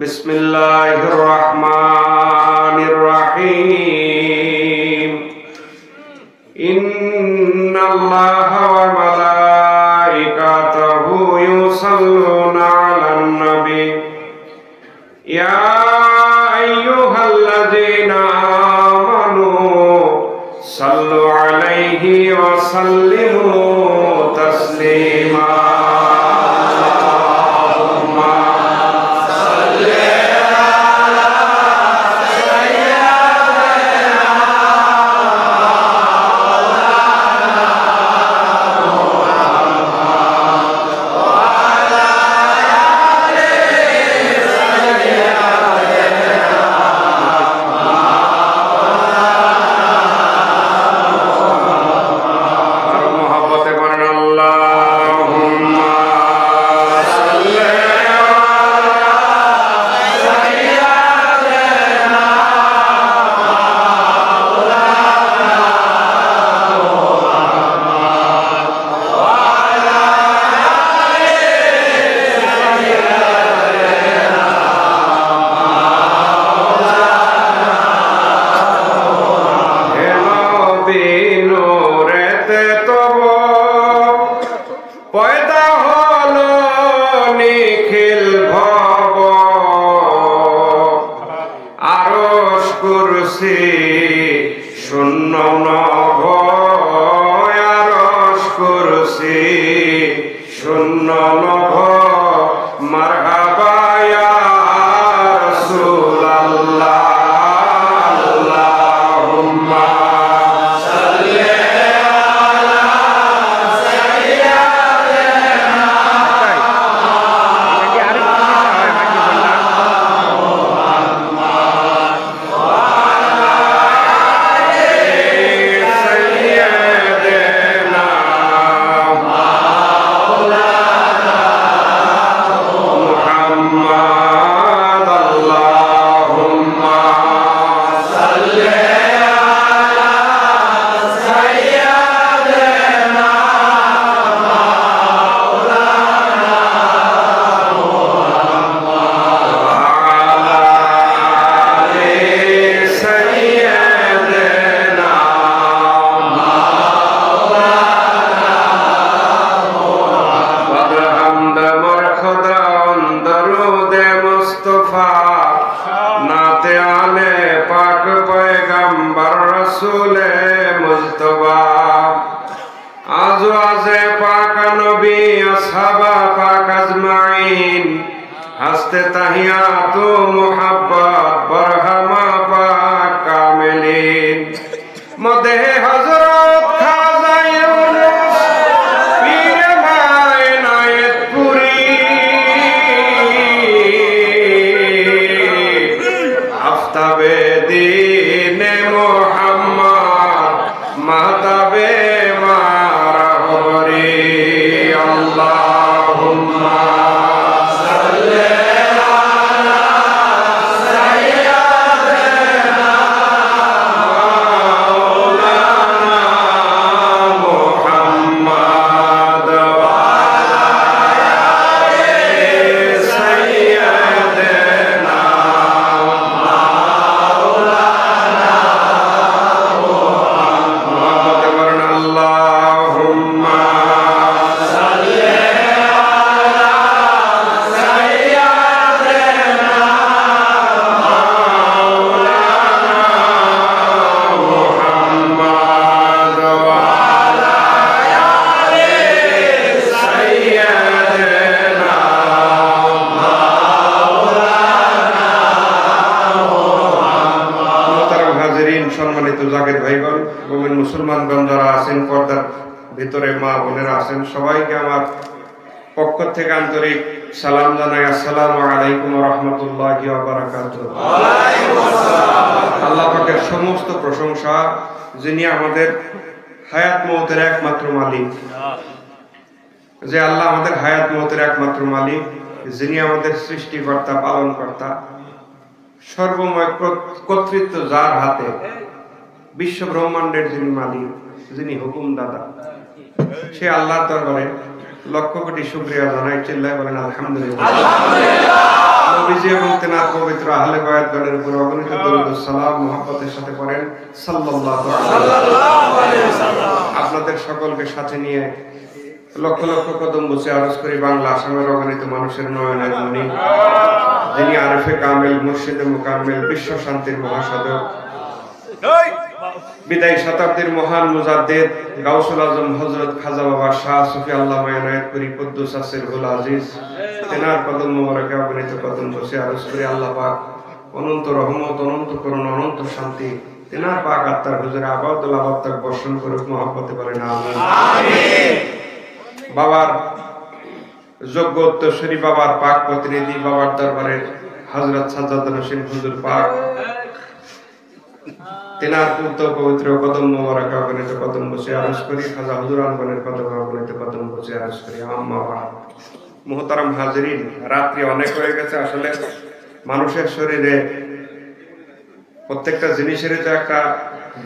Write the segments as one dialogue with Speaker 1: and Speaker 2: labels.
Speaker 1: বিসমিল্লাহির রহমানির রহিম। ইন্নাল্লাহা ওয়া মালাইকাতাহু ইউসাল্লুনা আলান নবী ইয়া আইয়ুহাল্লাযীনা আমানু সাল্লু আলাইহি ওয়া সাল্লিমু তাসলিমা। পয়দা হলো নিখিল ভব, আরশ কুরসি শূন্য নভ, আরশ কুরসি শূন্য নভ। মারহাবা ইয়া রাসূলুল্লাহ, আল্লাহুম্মা নাতে আলে পাক পয়গম্বর রসুলে মুজতবা। আজওয়াজে পাক নবী আসহাবা পাক আজমাইন, হাসতে তাহিয়াতু মুহাব্বত বরহামা পাক কামিলিন। মদে হযরত খাজা ইউনুস পীর মায়নায়েতপুরী, আফতাবে দীনে মুহাম্মদ মাহতাবে মারহবরি। আল্লাহুম্মা সাল্লি আলা সাইয়্যিদিনা মাওলানা মুহাম্মদ ওয়া আলা আলি সাইয়্যিদিনা সম্মানিত জাকির ভাইগণ, মুমিন মুসলমানগণ যারা আছেন, পর্দার ভিতরে মা বোনেরা আছেন, সবাইকে আমার পক্ষ থেকে আন্তরিক সালাম জানাই। আসসালামু আলাইকুম ওয়া রাহমাতুল্লাহি ওয়া বারাকাতুহু। আল্লাহ পাকের সমস্ত প্রশংসা, যিনি আমাদের হায়াত মওতের একমাত্র মালিক, যে আল্লাহ আমাদের হায়াত মওতের একমাত্র মালিক, যিনি আমাদের সৃষ্টিকর্তা পালনকর্তা, সর্বময় কর্তৃত্ব যার হাতে, বিশ্ব ব্রহ্মাণ্ডের যিনি মালিক, যিনি হুকুমদাতা, সে আল্লাহর দরবারে লক্ষ কোটি শুকরিয়া জানাই। চিল্লায় বলেন আলহামদুলিল্লাহ। নবীজি এবং পবিত্র আহলে বায়াতগণের উপর অগণিত দরুদ ও সালাম মুহাব্বতের সাথে পড়েন সাল্লাল্লাহু আলাইহি ওয়াসাল্লাম। আপনাদের সকলকে সাথে নিয়ে লক্ষ লক্ষ কদম বসে আরজ করি বাংলা আসামের অগণিত মানুষের নয়নের মণি, যিনি আরিফে কামেল, মুর্শিদে মুকাম্মেল, বিশ্ব শান্তির মহাসাধক, বিদায়ী শতাব্দীর মহান মুজাদ্দিদ গাউসুল আজম হযরত খাজা বাবা শাহ সুফি আল্লামা ইনায়েতপুরী কুদ্দুস সিরহুল আজিজ, তেনার কদম মোবারকে অগণিত কদম বসে আরজ করি আল্লাহ পাক অনন্ত রহমত, অনন্ত করুণা, অনন্ত শান্তি তেনার পাক আত্মার হুজুরে আবাদুল আবাদ তক বর্ষণ করুক, মহব্বতে বলেন আমিন। বাবার যোগ্য উত্তরসূরি, বাবার পাক প্রতিনিধি, বাবার দরবারের হযরত সাজ্জাদ হোসেন হুজুর পাক, তেনার পূর্ত পবিত্র কদম মোবারকে অগণিত কদম বসে আরজ করি, খাজা হুজুরানগণের কদম অগণিত কদম বসে আরজ করি। আম্মা বাদ। মুহতারাম হাজিরিন, রাত্রি অনেক হয়ে গেছে। আসলে মানুষের শরীরে প্রত্যেকটা জিনিসের যে একটা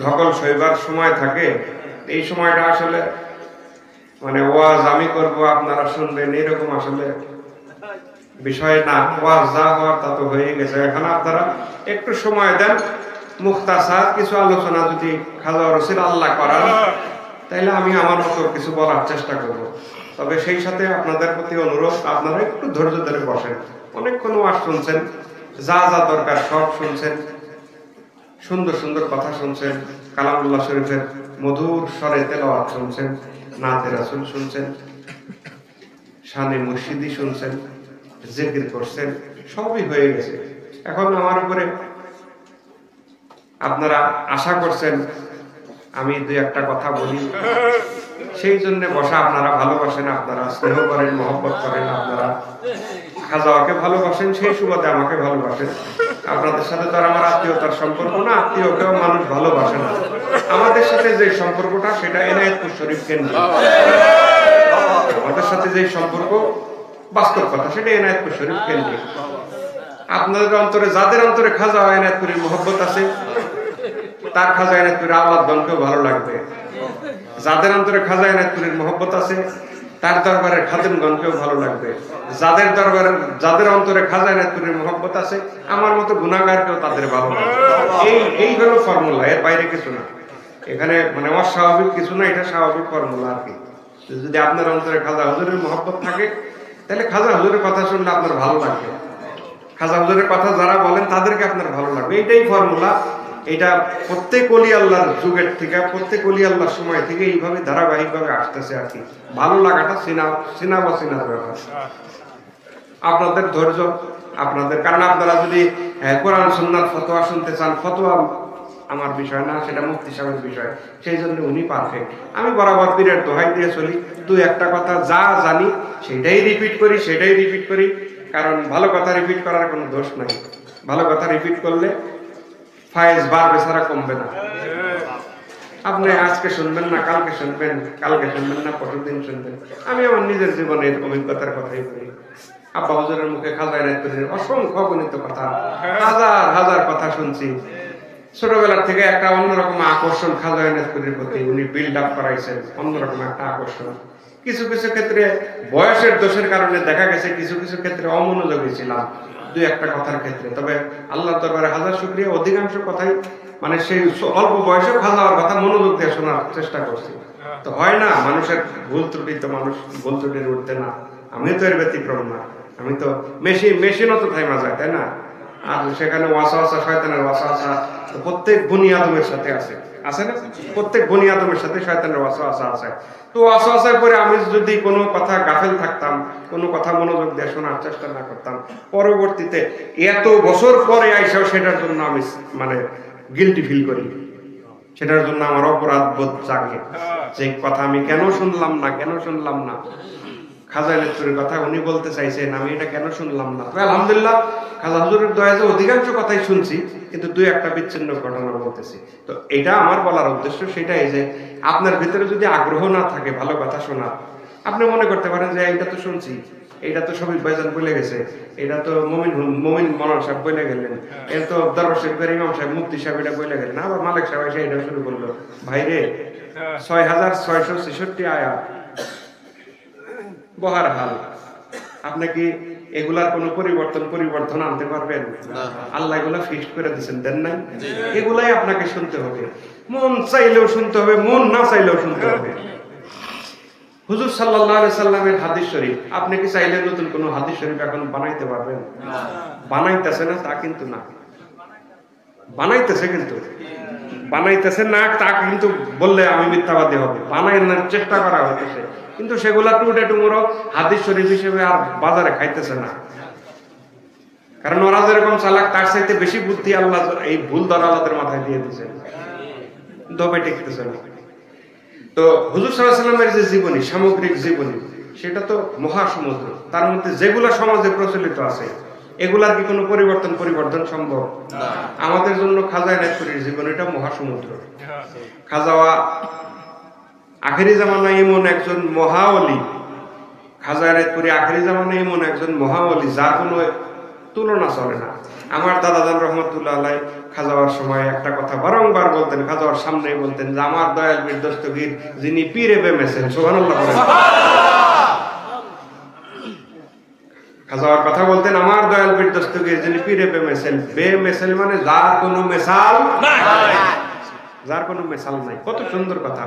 Speaker 1: ধকল সইবার সময় থাকে, এই সময়টা আসলে মানে ওয়াজ আমি করব আপনারা শুনবেন এরকম আসলে বিষয় না। ওয়াজ যা হওয়ার তা তো হয়ে গেছে। এখন আপনারা একটু সময় দেন, মুখতাসার কিছু আলোচনা যদি খাজা রসিল আল্লাহ করান, তাইলে আমি আমার মতো কিছু বলার চেষ্টা করব। তবে সেই সাথে আপনাদের প্রতি অনুরোধ, আপনারা একটু ধৈর্য ধরে বসেন। অনেকক্ষণ ওয়াজ শুনছেন, যা যা দরকার সব শুনছেন, সুন্দর সুন্দর কথা শুনছেন, কালামুল্লাহ শরীফের মধুর স্বরে তেলাওয়াত শুনছেন, নাতে রাসূল শুনছেন, শানে মুর্শিদি শুনছেন, জিকির করছেন, সবই হয়ে গেছে। এখন আমার উপরে আপনারা আশা করছেন আমি দুই একটা কথা বলি, সেই জন্য বসা। আপনারা ভালোবাসেন, আপনারা স্নেহ করেন, মহব্বত করেন, আপনারা খাজাওয়াকে ভালোবাসেন, সেই সুবাদে আমাকে ভালোবাসেন। আপনাদের সাথে তো আর আমার আত্মীয়তার সম্পর্ক না, আত্মীয়কেও মানুষ ভালোবাসে না। আমাদের সাথে যে সম্পর্কটা সেটা এনায়েতপুর শরীফ কেন্দ্রিক। আমাদের সাথে যে সম্পর্ক বাস্তব কথা, সেটা এনায়েতপুর শরীফ কেন্দ্রিক। আপনাদের অন্তরে, যাদের অন্তরে খাজা এনায়েতপুরের মহব্বত আছে, তার খাজা এনায়েতপুরের আওলাদগণকেও ভালো লাগবে। যাদের অন্তরে খাজা এনায়েতপুরের মহব্বত আছে, তার দরবারের খাদেমগণকেও ভালো লাগবে। যাদের অন্তরে খাজা এনায়েতপুরের মহব্বত আছে, আমার মতো গুনাহগারকেও তাদের ভালো লাগবে। এই হলো ফর্মুলা, এর বাইরে কিছু না। এখানে মানে অস্বাভাবিক কিছু না, এটা স্বাভাবিক ফর্মুলা আর কি। যদি আপনার অন্তরে খাজা হুজুরের মহব্বত থাকে, তাহলে খাজা হুজুরের কথা শুনলে আপনার ভালো লাগবে। খাজা হুজুরের কথা যারা বলেন তাদেরকে আপনার ভালো লাগবে। এইটাই ফর্মুলা। এটা প্রত্যেক ওলি আল্লাহর যুগের থেকে, প্রত্যেক ওলি আল্লাহর সময় থেকে এইভাবে ধারাবাহিকভাবে আসতেছে আর কি। ভালো লাগাটা চিনা ব্যাপার। আপনাদের ধৈর্য, আপনাদের, কারণ আপনারা যদি কোরআন সুন্নাহর ফতোয়া শুনতে চান, ফতোয়া আমার বিষয় না, সেটা মুফতি সাহেবের বিষয়। সেই জন্য উনি পারফেক্ট। আমি বরাবর পীরের দোহাই দিয়ে চলি, দুই একটা কথা যা জানি সেটাই রিপিট করি। কারণ ভালো কথা রিপিট করার কোনো দোষ নাই। ভালো কথা রিপিট করলে ফায়েজ বাড়বে ছাড়া কমবে না। আপনি আজকে শুনবেন না, কালকে শুনবেন না, পরশুদিন শুনবেন। আমি আমার নিজের জীবনের অভিজ্ঞতার কথাই বলি। আব্বা হুজুরের মুখে খাজা এনায়েতপুরের অসংখ্য অগণিত কথা, হাজার কথা শুনছি। ছোটবেলার থেকে একটা অন্যরকম আকর্ষণ খাজা এনায়েতপুরের প্রতি উনি বিল্ড আপ করাইছেন, অন্যরকম একটা আকর্ষণ। কিছু কিছু ক্ষেত্রে বয়সের দোষের কারণে দেখা গেছে কিছু কিছু ক্ষেত্রে অমনোযোগী ছিলাম দুই একটা কথার ক্ষেত্রে। তবে আল্লাহর দরবারে হাজার শুকরিয়া, অধিকাংশ কথাই মানে সেই অল্প বয়সে খাজাওয়ার কথা মনোযোগ দিয়ে শোনার চেষ্টা করছি। তো হয় না, মানুষের ভুল ত্রুটি, তো মানুষ ভুল ত্রুটির উঠতে না। আমি তো এর ব্যতিক্রম না। আমি তো মেশিনও তো থাইমা যায়, তাই না? আর সেখানে ওয়াসওয়াসা, শয়তানের ওয়াসওয়াসা প্রত্যেক বনি আদমের সাথে আছে না? প্রত্যেক বনি আদমের সাথে শয়তানের ওয়াসওয়াসা আছে। তো ওয়াসওয়াসার পরে আমি যদি কোনো কথা গাফেল থাকতাম, কোনো কথা মনোযোগ দিয়ে শোনার চেষ্টা না করতাম, পরবর্তীতে এত বছর পরে আইসাও সেটার জন্য আমি মানে গিল্টি ফিল করি। সেটার জন্য আমার অপরাধ বোধ জাগে, যে কথা আমি কেন শুনলাম না। খাজা এনায়েতপুরের কথা উনি বলতে চাইছেন, আমি এটা কেন শুনলাম না। তবে আলহামদুলিল্লাহ খাজা হুজুরের দয়াতে অধিকাংশ কথাই শুনছি, কিন্তু দুই একটা বিচ্ছিন্ন ঘটনা বলতেছি। তো এটা আমার বলার উদ্দেশ্য সেটাই যে আপনার ভিতরে যদি আগ্রহ না থাকে ভালো কথা শোনার, আপনি মনে করতে পারেন যে এইটা তো শুনছি, এইটা তো সবই ভাইজান বলে গেছে, এটা তো মমিন মৌলানা সাহেব বলে গেলেন, এটা তো দরবার শরীফের ইমাম সাহেব, মুফতি সাহেব এটা বলে গেলেন, আবার মালিক সাহেব এসে এটা শুরু করলো। ভাইরে, 6666 আয়াত বহার হাল, আপনি কি এগুলার কোনো পরিবর্তন আনতে পারবেন? আল্লাহ এগুলা ফিক্সড করে দিচ্ছেন, দেন নাই? এগুলাই আপনাকে শুনতে হবে, মন চাইলেও শুনতে হবে, মন না চাইলেও শুনতে হবে। হুজুর সাল্লাল্লাহু আলাইহি সাল্লামের হাদিস শরীফ আপনি কি চাইলে নতুন কোনো হাদিস শরীফ এখন বানাইতে পারবেন? বানাইতেছে না তা কিন্তু না, বানাইতেছে কিন্তু বানাইতেছে না তা কিন্তু বললে আমি মিথ্যাবাদী হবে। বানানোর চেষ্টা করা হইতেছে, কিন্তু সেগুলা টুডে টুমোরো হাদিস শরীফ হিসেবে আর বাজারে খাইতেছে না। কারণ ওরা যেরকম চালাক তার চাইতে বেশি বুদ্ধি আল্লাহ এই ভুল দলালদের মাথায় দিয়ে দিয়েছেন, দমে টিকতেছে না। তো হুজুর সাল্লাল্লাহু আলাইহি ওয়াসাল্লামের যে জীবনী, সামগ্রিক জীবনী, সেটা তো মহাসমুদ্র। তার মধ্যে যেগুলা সমাজে প্রচলিত আছে এগুলার কি কোনো পরিবর্তন সম্ভব? আমাদের জন্য খাজা এনায়েতপুরীর জীবনীটা মহাসমুদ্র। খাজাওয়া আখেরি জামানায় এমন একজন মহাওলি, খাজা এনায়েতপুরী আখেরি জামানায় এমন একজন মহাওলি যার কোনো তুলনা চলে না। আমার দাদাজান রহমতুল্লাহ আলাইহি খাজাওয়ার সময় একটা কথা বারংবার বলতেন, খাজাওয়ার সামনেই বলতেন যে আমার দয়াল পীর দস্তগীর যিনি পীরে বেমেছেন, সুবহানাল্লাহ বলেন। খাজাওয়ার কথা বলতেন, আমার দয়াল পীর দস্তগীর যিনি পীরে বেমেছেন। বেমেছেন মানে যার কোনো মেসাল নাই, যার কোনো মেসাল নাই। কত সুন্দর কথা,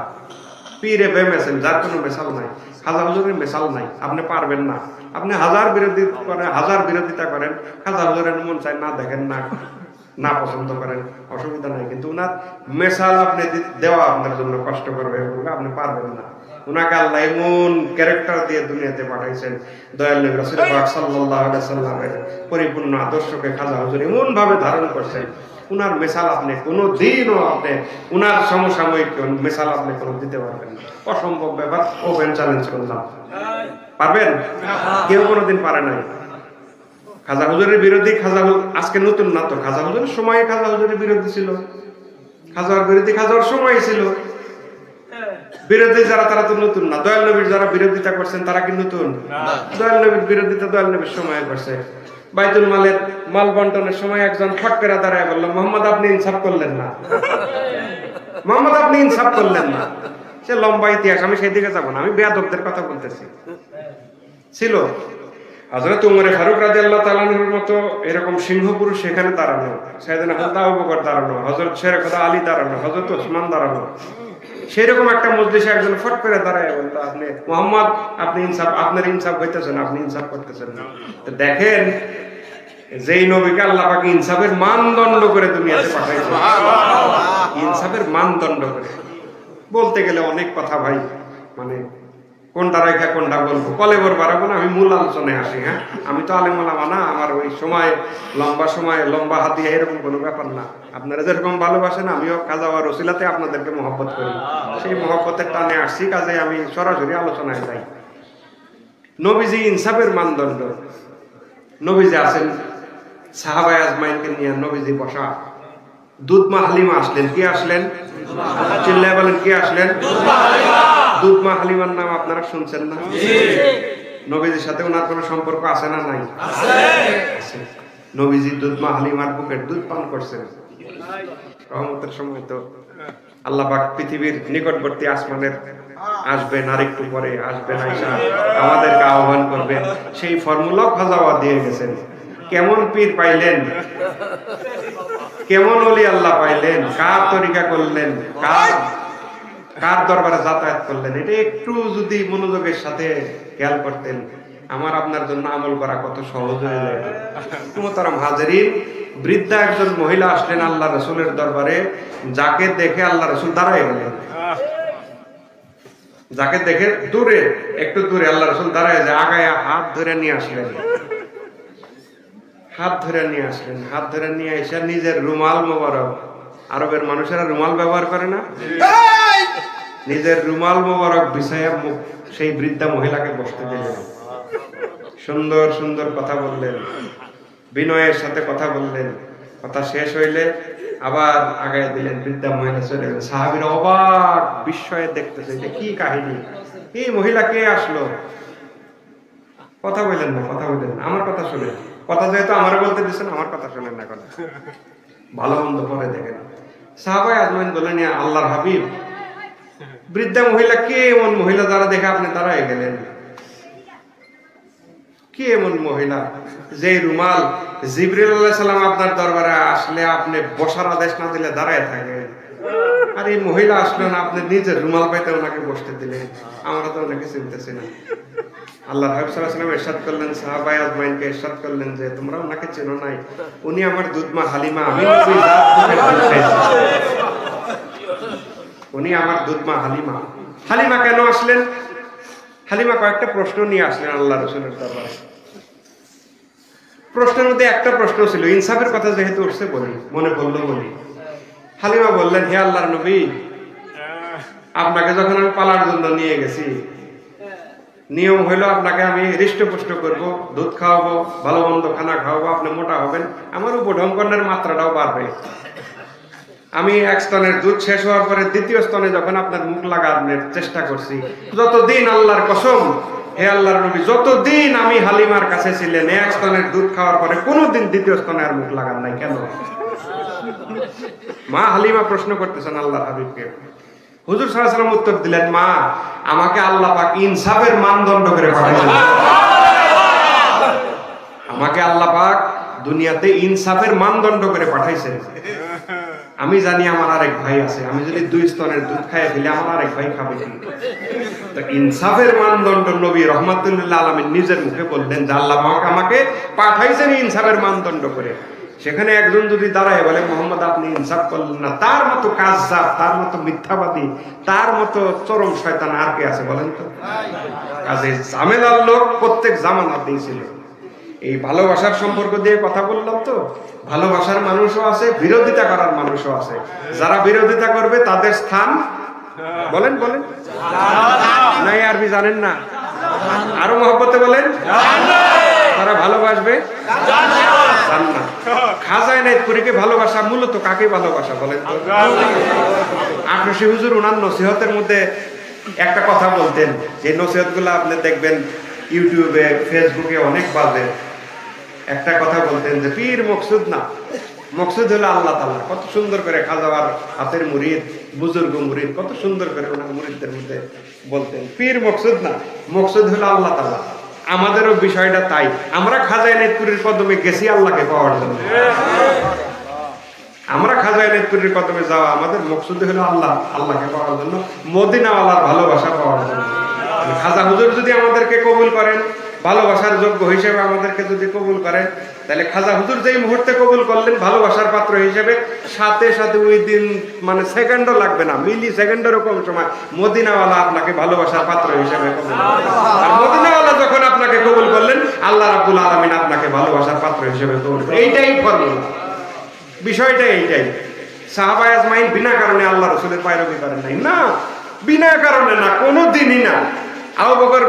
Speaker 1: পীরে বেমেছেন, যার কোনো মেসাল নাই। খাজা হুজুরের মেসাল নাই, আপনি পারবেন না। আপনি হাজার বিরোধিতা করেন, খাজা হুজুরের মন চাই না দেখেন, না পছন্দ করেন, অসুবিধা নাই, কিন্তু উনার মেসাল আপনি দেওয়া আপনার জন্য কষ্ট করবে, আপনি পারবেন না। উনাকে আল্লাহ এমন ক্যারেক্টার দিয়ে দুনিয়াতে পাঠাইছেন, দয়াল নবী রাসূল পাক সাল্লাল্লাহু আলাইহি ওয়াসাল্লামের পরিপূর্ণ আদর্শকে খাজা হুজুর এমন ভাবে ধারণ করছেন, উনার মেসাল আপনি কোনোদিনও আপনি উনার সমসাময়িক মেসাল আপনি কোনো দিতে পারবেন না। অসম্ভব ব্যাপার, ওপেন চ্যালেঞ্জ করলাম। পারবেন? কেউ কোনোদিন পারে নাই। খাজা হুজুরের বিরোধী আজকে নতুন না তো, খাজা হুজুরের সময় খাজা হুজুরের বিরোধী ছিল, খাজার বিরোধী খাজার সময় ছিল। বিরোধী যারা তারা তো নতুন না। দয়াল নবীর যারা বিরোধিতা করছেন তারা কি নতুন? দয়াল নবীর বিরোধিতা দয়াল নবীর সময় করছে। বাইতুল মালের মাল বন্টনের সময় একজন ফট করে দাঁড়ায় বলল, মোহাম্মদ আপনি ইনসাফ করলেন না, মোহাম্মদ আপনি ইনসাফ করলেন না। সে লম্বা ইতিহাস, আমি সেই দিকে যাবো না, আমি বেয়াদবদের কথা বলতেছি। ছিল হযরত উমর ফারুক রাদিয়াল্লাহু তাআলা আনহুর মতো এরকম সিংহ পুরুষ সেখানে দাঁড়ানো, সাইয়েদনা হযরত আবু বকর দাঁড়ানো, হযরত শেরে খোদা আলী দাঁড়ানো, হযরত ওসমান দাঁড়ানো। সেরকম একটা মজলিসে একজন ফট করে দাঁড়ায় বলতো, আপনি মুহাম্মদ আপনি ইনসাফ, আপনার ইনসাফ হইতেছে না, আপনি ইনসাফ করতেছেন না। তো দেখেন যেই নবীকে আল্লাহ পাক ইনসাফের মানদণ্ড করে দুনিয়াতে পাঠাইছেন, ইনসাফের মানদণ্ড করে। বলতে গেলে অনেক কথা ভাই, মানে কোনটা রেখা কোনটা বলবো, কলেবর বাড়াবো না, আমি মূল আলোচনায় আসি। হ্যাঁ, আমি তো আলেম ওলামা না, আমার ওই সময় লম্বা হাতিয়া এরকম কোনো ব্যাপার না। আপনারা যেরকম ভালোবাসেন আমিও খাজাওয়ার ওসিলাতে আপনাদেরকে মহব্বত করি, সেই মহব্বতের টানে আসছি, কাজে আমি সরাসরি আলোচনায় যাই। নবীজি ইনসাফের মানদণ্ড। নবীজি আছেন সাহাবায়ে আজমাইনকে নিয়ে, নবীজি বসা, দুধমা হালিমা আসলেন। কে আসলেন? চিল্লায় বলেন, কে আসলেন? দুধমা হালিমার নাম আপনারা শুনছেন না? নবীজির সাথে ওনার কোনো সম্পর্ক আছে না নাই? আছে। নবীজি দুধমা হালিমার বুকের দুধ পান করছেন। রহমতের সময় তো আল্লাহ পাক পৃথিবীর নিকটবর্তী আসমানের আসবেন, আর একটু পরে আসবেন, আয়েশা আমাদেরকে আহ্বান করবেন। সেই ফর্মুলা খাজাওয়া দিয়ে গেছেন। কেমন পীর পাইলেন, কেমন ওলি আল্লাহ পাইলেন, কার তরিকা করলেন, কার দরবারে যাতায়াত করলেন, এটা একটু যদি মনোযোগের সাথে খেয়াল করতেন, আমার আপনার জন্য আমল করা কত সহজ হয়ে যায়। মুহতারাম হাজিরিন, বৃদ্ধা একজন মহিলা আসলেন আল্লাহ রাসূলের দরবারে, যাকে দেখে আল্লাহ রাসূল দাঁড়ায় গেলেন। যাকে দেখে দূরে, একটু দূরে আল্লাহ রাসূল দাঁড়ায় যায়, আগায়া হাত ধরে নিয়ে আসলেন। হাত ধরে নিয়ে এসে নিজের রুমাল মোবারক, আরবের মানুষেরা রুমাল ব্যবহার করে না, নিজের রুমাল মোবারক বিছায়া সেই বৃদ্ধা মহিলাকে বসতে দিলেন। সুন্দর সুন্দর কথা বললেন, বিনয়ের সাথে কথা বললেন। কথা শেষ হইলে আবার আগায় দিলেন, বৃদ্ধা মহিলা চলে গেলেন। সাহাবীরা অবাক বিস্ময়ে দেখতেছে, এটা কি কাহিনী, এই মহিলা কে আসলো? কথা বললেন না, আমার কথা শুনেন। কথা যেহেতু আমার বলতে দিচ্ছেন, আমার কথা শুনেন না, কথা ভালো মন্দ পরে দেখেন। সাহাবায়ে আজমাইন বললেন, ইয়া আল্লাহর হাবিব, বৃদ্ধা মহিলা কে? এমন মহিলা যারা দেখে আপনি দাঁড়ায় গেলেন, কি এমন মহিলা যে রুমাল জিবরিল আলাইহিস সালাম আপনার দরবারে আসলে আপনি বসার আদেশ না দিলে দাঁড়ায় থাকেন, আর এই মহিলা আসলেন আপনি নিজের রুমাল পাইতে ওনাকে বসতে দিলেন। আমরা তো ওনাকে চিনতেছি না। আল্লাহ হাবিব সাল্লাল্লাহু আলাইহি ওয়াসাল্লাম ইরশাদ করলেন, সাহাবায়ে আজমাইনকে ইরশাদ করলেন যে তোমরা ওনাকে চেনো নাই, উনি আমার দুধমা হালিমা, আমি নিজেই রাত দুপুরে দুধ খাইছি। উনি আমার দুধমা হালিমা। হালিমা কেন আসলেন? হালিমা কয়েকটা প্রশ্ন নিয়ে আসলেন আল্লাহ রাসূলের দরবারে। প্রশ্নের মধ্যে একটা প্রশ্ন ছিল, ইনসাফের কথা যেহেতু উঠছে বলি, মনে পড়লো বলি। হালিমা বললেন, হে আল্লাহর নবী, আপনাকে যখন আমি পালার জন্য নিয়ে গেছি, নিয়ম হইলো আপনাকে আমি হৃষ্টপুষ্ট করব, দুধ খাওয়াবো, ভালো মন্দ খানা খাওয়াবো, আপনি মোটা হবেন, আমার উপঢৌকনের মাত্রাটাও বাড়বে। আমি এক স্তনের দুধ শেষ হওয়ার পরে দ্বিতীয় স্তনে যখন আপনার মুখ লাগানোর চেষ্টা করছি, যতদিন আল্লাহর কসম, হে আল্লাহর নবী, যতদিন আমি হালিমার কাছে ছিলেন, এক স্তনের দুধ খাওয়ার পরে কোনোদিন দ্বিতীয় স্তনে আর মুখ লাগান নাই কেন? মা হালিমা প্রশ্ন করতেছেন আল্লাহর হাবিবকে। হুজুর সাল্লাল্লাহু আলাইহি ওয়াসাল্লাম উত্তর দিলেন, মা, আমাকে আল্লাহ পাক ইনসাফের মানদণ্ড করে পাঠাইছেন। আমাকে আল্লাহ পাক দুনিয়াতে ইনসাফের মানদণ্ড করে পাঠাইছেন। আমি জানি আমার আরেক ভাই আছে, আমি যদি 2 স্তনের দুধ খাইয়ে দিলে আমার আরেক ভাই খাবে কি? তো ইনসাফের মানদণ্ড নবী রাহমাতুল লিল আলামিন নিজের মুখে বললেন যে আল্লাহ পাক আমাকে পাঠাইছেন ইনসাফের মানদণ্ড করে। সেখানে একজন যদি দাঁড়ায় বলে, মোহাম্মদ আপনি ইনসাফ করলেন না, তার মতো কাযযাব, তার মতো মিথ্যাবাদী, তার মতো চরম শয়তান আর কে আছে বলেন তো? কাজে জামেলার লোক প্রত্যেক জামানাতেই ছিল। এই ভালোবাসার সম্পর্ক দিয়ে কথা বললাম তো, ভালোবাসার মানুষও আছে, বিরোধিতা করার মানুষও আছে। যারা বিরোধিতা করবে তাদের স্থান বলেন বলেন নাই, আরবি জানেন না, আরো মহব্বতে বলেন, তারা ভালোবাসবে জান্নাত। খাজা এনায়েতপুরীকে ভালোবাসা মূলত কাকে ভালোবাসা বলেন তো? আটরশি হুজুর ওনার নসিহতের মধ্যে একটা কথা বলতেন, যে নসিহতগুলো আপনি দেখবেন ইউটিউবে, ফেসবুকে অনেক বাজে। একটা কথা বলতেন যে পীর মকসুদ না, মকসুদ হলো আল্লাহ তাআলা। কত সুন্দর করে খাজাওয়ার হাতের মুরিদ, বুজুর্গ মুরিদ, কত সুন্দর করে ওনার মুরিদদের মধ্যে বলতেন, পীর মকসুদ না, মকসুদ হলো আল্লাহ তাআলা। আমাদেরও বিষয়টা তাই, আমরা খাজা এনায়েতপুরীর কদমে গেছি আল্লাহকে পাওয়ার জন্য। আমরা খাজা এনায়েতপুরীর কদমে যাওয়া আমাদের মকসুদ হলো আল্লাহ, আল্লাহকে পাওয়ার জন্য, মদিনাওয়ালার ভালোবাসা পাওয়ার জন্য। খাজা হুজুর যদি আমাদেরকে কবুল করেন, ভালোবাসার যোগ্য হিসেবে আমাদেরকে যদি কবুল করেন, তাহলে খাজা হুজুর যেই মুহূর্তে কবুল করলেন ভালোবাসার পাত্র হিসেবে, সাথে সাথে ওই দিন মানে সেকেন্ডও লাগবে না, মিলি সেকেন্ডেরও কম সময় মদিনাওয়ালা আপনাকে ভালোবাসার পাত্র হিসেবে কবুল করলেন। আর মদিনাওয়ালা যখন আপনাকে কবুল করলেন, আল্লাহ রাব্বুল আলামিন আপনাকে ভালোবাসার পাত্র হিসেবে কবুল করলেন। এইটাই ফর্মুলা, বিষয়টা এইটাই। সাহাবায়ে আজমাইন বিনা কারণে আল্লাহ রাসূলের পায়রবি করেন নাই, না, বিনা কারণে না, কোনোদিনই না। আবু বকর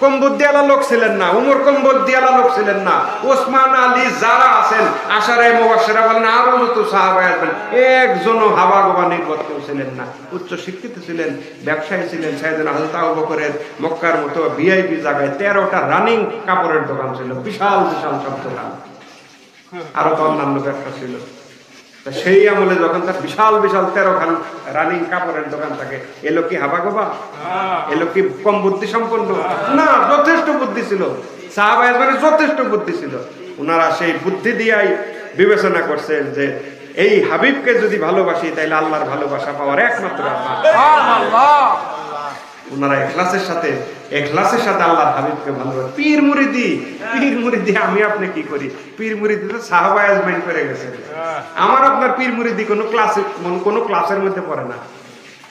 Speaker 1: কম বুদ্ধিওয়ালা লোক ছিলেন না, উমর কম বুদ্ধিওয়ালা লোক ছিলেন না, ওসমান আলী যারা আছেন আশারায়ে মুবাশশিরা বলেন, আরো যত সাহাবায়ে আছেন, একজনও হাওয়া গোবা নির্গত ছিলেন না। উচ্চ শিক্ষিত ছিলেন, ব্যবসায়ী ছিলেন। সাইয়েদনা হযরত আবু বকরের মক্কার মতো ভিআইপি জায়গায় 13টা রানিং কাপড়ের দোকান ছিল, বিশাল বিশাল সব দোকান, আরো তো অন্যান্য ব্যবসা ছিল। সেই আমলে যখন তার বিশাল বিশাল 13খান রানিং কাপড়ের দোকান থাকে, এলো কি হাবা গোবা? এলো কি কম বুদ্ধি সম্পন্ন? না, যথেষ্ট বুদ্ধি ছিল। সাহাবায়ে কেরামের যথেষ্ট বুদ্ধি ছিল। ওনারা সেই বুদ্ধি দিয়েই বিবেচনা করছেন যে এই হাবিবকে যদি ভালোবাসি তাহলে আল্লাহর ভালোবাসা পাওয়ার একমাত্র ওনারা ইখলাসের সাথে আল্লাহর হাবিবকে ভালোবাসে। পীর মুরিদি আমি আপনি কি করি? পীর মুরিদি তো সাহাবায়ে আজমাইন করে গেছে। আমার আপনার পীর মুরিদি কোনো ক্লাসের মধ্যে পড়ে না।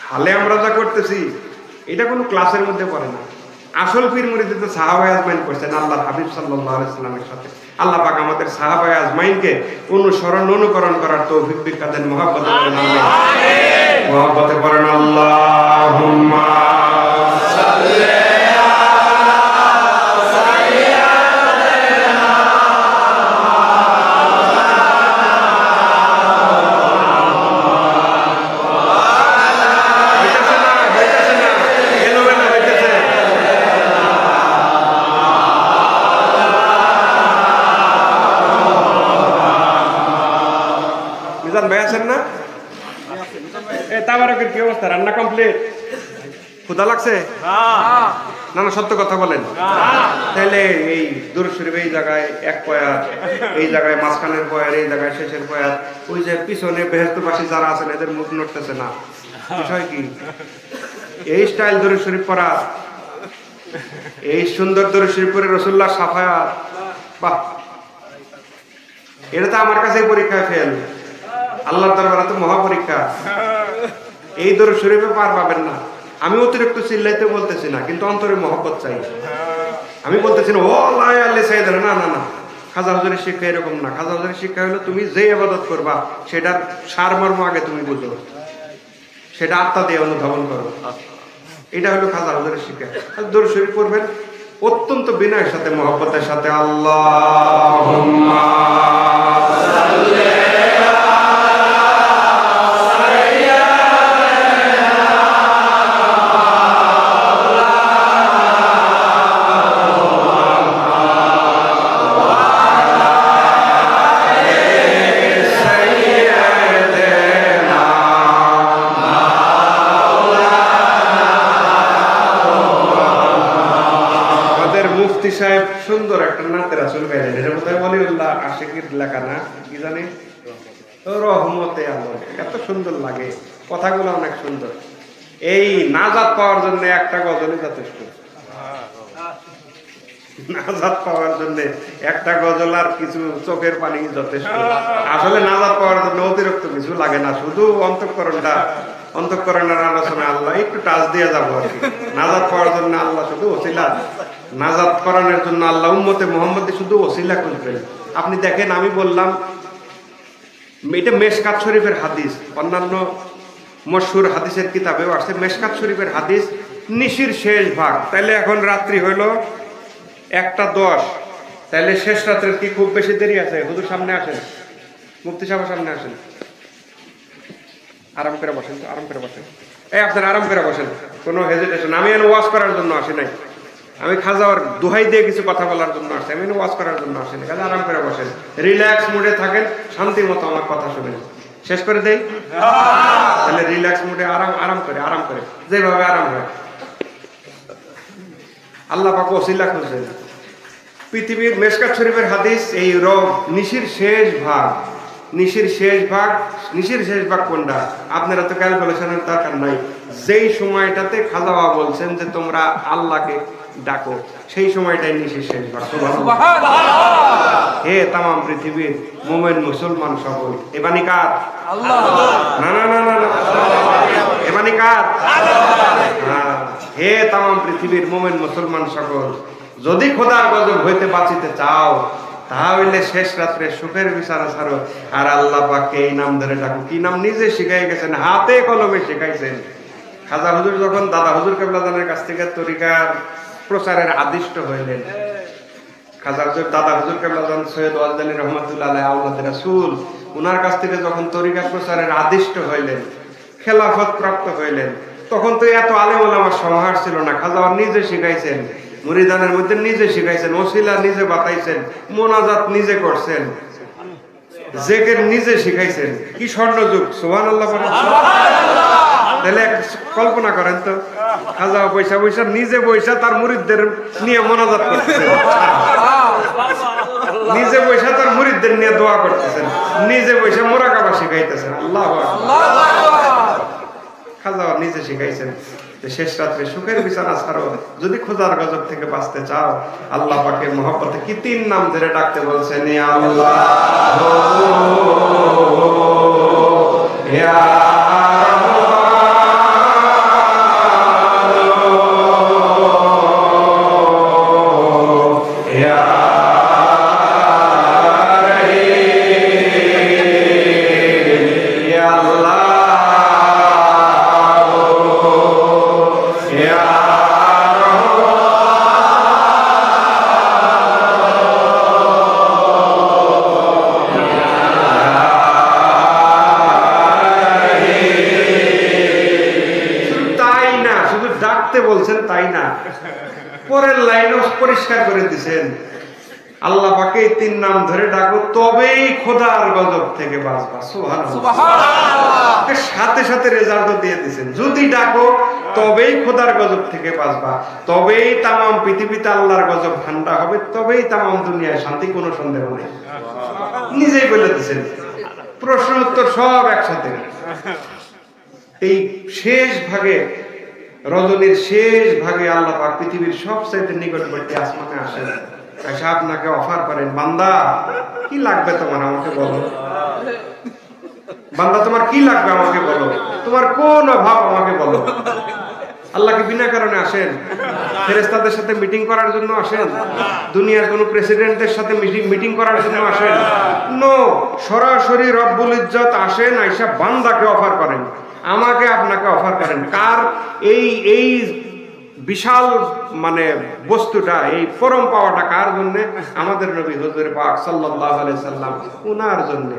Speaker 1: হালে আমরা যা করতেছি এটা কোনো ক্লাসের মধ্যে পড়ে না। আসল পীর মুরিদি তো সাহাবায়ে আজমাইন করছেন আল্লাহর হাবিব সাল্লাল্লাহু আলাইহি ওয়াসাল্লামের সাথে। আল্লাহ পাক আমাদের সাহাবায়ে আজমাইনকে অনুকরণ করার তৌফিক ভিক্ষা দেন। মহব্বতে পড়েন আমিন। মহব্বতে পড়েন আল্লাহুম্মা সাল্লি তাবারকের কি অবস্থা? রান্না কমপ্লিট? ক্ষুধা লাগছে? না না সত্য কথা বলেন। তাহলে এই দুরূদ শরীফ এই জায়গায় এক পয়ার, এই জায়গায় মাঝখানের পয়ার, এই জায়গায় শেষের পয়ার, ওই যে পিছনে বেহেশতবাসী যারা আছেন এদের মুখ নড়তেছে না, বিষয় কি? এই স্টাইল দুরূদ শরীফ পড়া, এই সুন্দর দুরূদ শরীফ পড়ে রাসূলুল্লাহ সাফায়াত, বাহ! এটা তো আমার কাছে পরীক্ষায় ফেল, আল্লাহর দরবারে তো মহা পরীক্ষা। এই দরুদ শরীফে পার পাবেন না। আমি অতিরিক্ত চিল্লাইতে বলতেছি না, কিন্তু অন্তরে মহব্বত চাই। আমি বলতেছি না ও আল্লাহ আল্লাহ সাইয়েদ, না না না, খাজা হুজুরের শিক্ষা এরকম না। খাজা হুজুরের শিক্ষা হলো তুমি যে ইবাদত করবা সেটার সারমর্ম আগে তুমি বুঝো, সেটা আত্মা দিয়ে অনুধাবন করো। এটা হলো খাজা হুজুরের শিক্ষা। দরুদ শরীফ পড়বেন অত্যন্ত বিনয়ের সাথে, মহব্বতের সাথে। আল্লাহুম্মা সাল্লি সাহেব সুন্দর একটা নাতে রাসূল গাইলেন, এর মধ্যে ওয়ালিউল্লাহ আশিকের লেখা না, কি জানি রহমতে আলম, এত সুন্দর লাগে, কথাগুলো অনেক সুন্দর। এই নাজাত পাওয়ার জন্য একটা গজলই যথেষ্ট, নাজাত পাওয়ার জন্য একটা গজল আর কিছু চোখের পানি যথেষ্ট। আসলে নাজাত পাওয়ার জন্য অতিরিক্ত কিছু লাগে না, শুধু অন্তঃকরণের আলোচনা আল্লাহ একটু টাচ দিয়ে যাবো আর কি। নাজাত পাওয়ার জন্য আল্লাহ শুধু ওসিলা, নাজাত করানোর জন্য আল্লাহ উম্মতে মুহাম্মদে শুধু ওসিলা খুঁজবেন। আপনি দেখেন, আমি বললাম এটা মেশকাত শরীফের হাদিস, অন্যান্য মশহুর হাদিসের কিতাবেও আসছে। মেশকাত শরীফের হাদিস, নিশির শেষ ভাগ। তাইলে এখন রাত্রি হইল 1:10, তাইলে শেষ রাত্রের কি খুব বেশি দেরি আছে? হুজুর সামনে আসেন, মুফতি সাহেব সামনে আসেন, আরাম করে বসেন, তো আরাম করে বসেন। এই আপনারা আরাম করে বসেন, কোনো হেজিটেশন। আমি এখানে ওয়াজ করার জন্য আসি নাই, আমি খাজার দোহাই দিয়ে কিছু কথা বলার জন্য আসছি, আমি ওয়াজ করার জন্য আসি না। কাজে আরাম করে বসেন, রিল্যাক্স মুডে থাকেন, শান্তি মতো আমার কথা শুনেন। শেষ করে দেই, তাহলে রিল্যাক্স মুডে আরাম করে যেভাবে আরাম হয়। আল্লাহ পাক ওসিলা খুঁজছেন। পৃথিবীর মেশকাত শরীফের হাদিস, এই নিশির শেষ ভাগ, নিশির শেষ ভাগ কোনটা? আপনারা তো ক্যালকুলেশনের দরকার নাই। যেই সময়টাতে খাজা বাবা বলছেন যে তোমরা আল্লাহকে ডাকো, সেই সময়টাই নিশির শেষ ভাগ। হে তামাম পৃথিবীর মুমিন মুসলমান সকল, এ বাণী কার? না না না না, এ বাণী কার? হে তামাম পৃথিবীর মুমিন মুসলমান সকল, যদি খোদার গজব হইতে বাঁচিতে চাও, তাহলে শেষ রাত্রে সুখের বিছানা ছাড়ো আর আল্লাহ পাককে এই নাম ধরে ডাকো। কি নাম? নিজে শিখাই গেছেন, হাতে কলমে শিখাইছেন। খাজা হুজুর যখন দাদা হুজুর কেবলাদানের কাছ থেকে তরিকার প্রচারের আদিষ্ট হইলেন, খাজা হুজুর দাদা হুজুর কেবলাদান সৈয়দ ওয়াজেদ আলী রহমাতুল্লাহ আলাইহি আওলাদে রাসূল, উনার কাছ থেকে যখন তরিকা প্রচারের আদিষ্ট হইলেন, খেলাফত প্রাপ্ত হইলেন, তখন তো এত আলেম ওলামার সমাহার ছিল না। খাজা নিজে শিখাইছেন, মুরিদানের মধ্যে নিজে শিখাইছেন, ওসিলা নিজে বাতাইছেন, মোনাজাত নিজে করছেন, জিকির নিজে শিখাইছেন। কি স্বর্ণযুগ! সুবহানাল্লাহ। তাহলে কল্পনা করেন তো, খাজা পয়সা নিজে পয়সা তার মুরিদদের নিয়ে মোনাজাত করতেছেন, নিজে পয়সা তার মুরিদদের নিয়ে দোয়া করতেছেন, নিজে পয়সা মুরাকাবা শিখাইতেছেন। আল্লাহু আকবার। খাজা নিজে শিখাইছেন যে শেষ রাত্রে সুখের বিছানা ছাড়ো, যদি খোদার গজব থেকে বাঁচতে চাও। আল্লাহ পাকের মহব্বতে কি 3 নাম ধরে ডাকতে বলছেন? ইয়া আল্লাহ, ইয়া বলছেন তাই না, পরের লাইনও পরিষ্কার করে দিচ্ছেন, আল্লাহ পাকে এই 3 নাম ধরে ডাকো, তবেই খোদার গজব থেকে বাঁচবা। সুবহানাল্লাহ। সাথে সাথে রেজাল্টও দিয়ে দিয়েছেন, যদি ডাকো তবেই খোদার গজব থেকে বাঁচবা, তবেই তামাম পৃথিবীতে আল্লাহর গজব ঠান্ডা হবে, তবেই তামাম দুনিয়ায় শান্তি, কোনো সন্দেহ নেই। নিজেই বলে দিয়েছেন, প্রশ্ন উত্তর সব একসাথে। এই শেষ ভাগে, রজনীর শেষ ভাগে আল্লাহ পাক পৃথিবীর সবচাইতে নিকটবর্তী আসমানে আসেন, এসে আপনাকে অফার করেন, বান্দা কি লাগবে তোমার, আমাকে বলো। বান্দা তোমার কি লাগবে আমাকে বলো, তোমার কোন অভাব আমাকে বলো। আল্লাহ কি বিনা কারণে আসেন? ফেরেশতাদের সাথে মিটিং করার জন্য আসেন? দুনিয়ার কোন প্রেসিডেন্টের সাথে মিটিং করার জন্য আসেন? নো, সরাসরি রব্বুল ইজ্জত আসেন, আয়েশা বান্দাকে অফার করেন, আমাকে আপনাকে অফার করেন। কার এই বিশাল মানে বস্তুটা, এই পরম পাওয়াটা কার জন্য? আমাদের নবী হুজুর পাক সাল্লাল্লাহু আলাইহি সাল্লাম, উনার জন্য,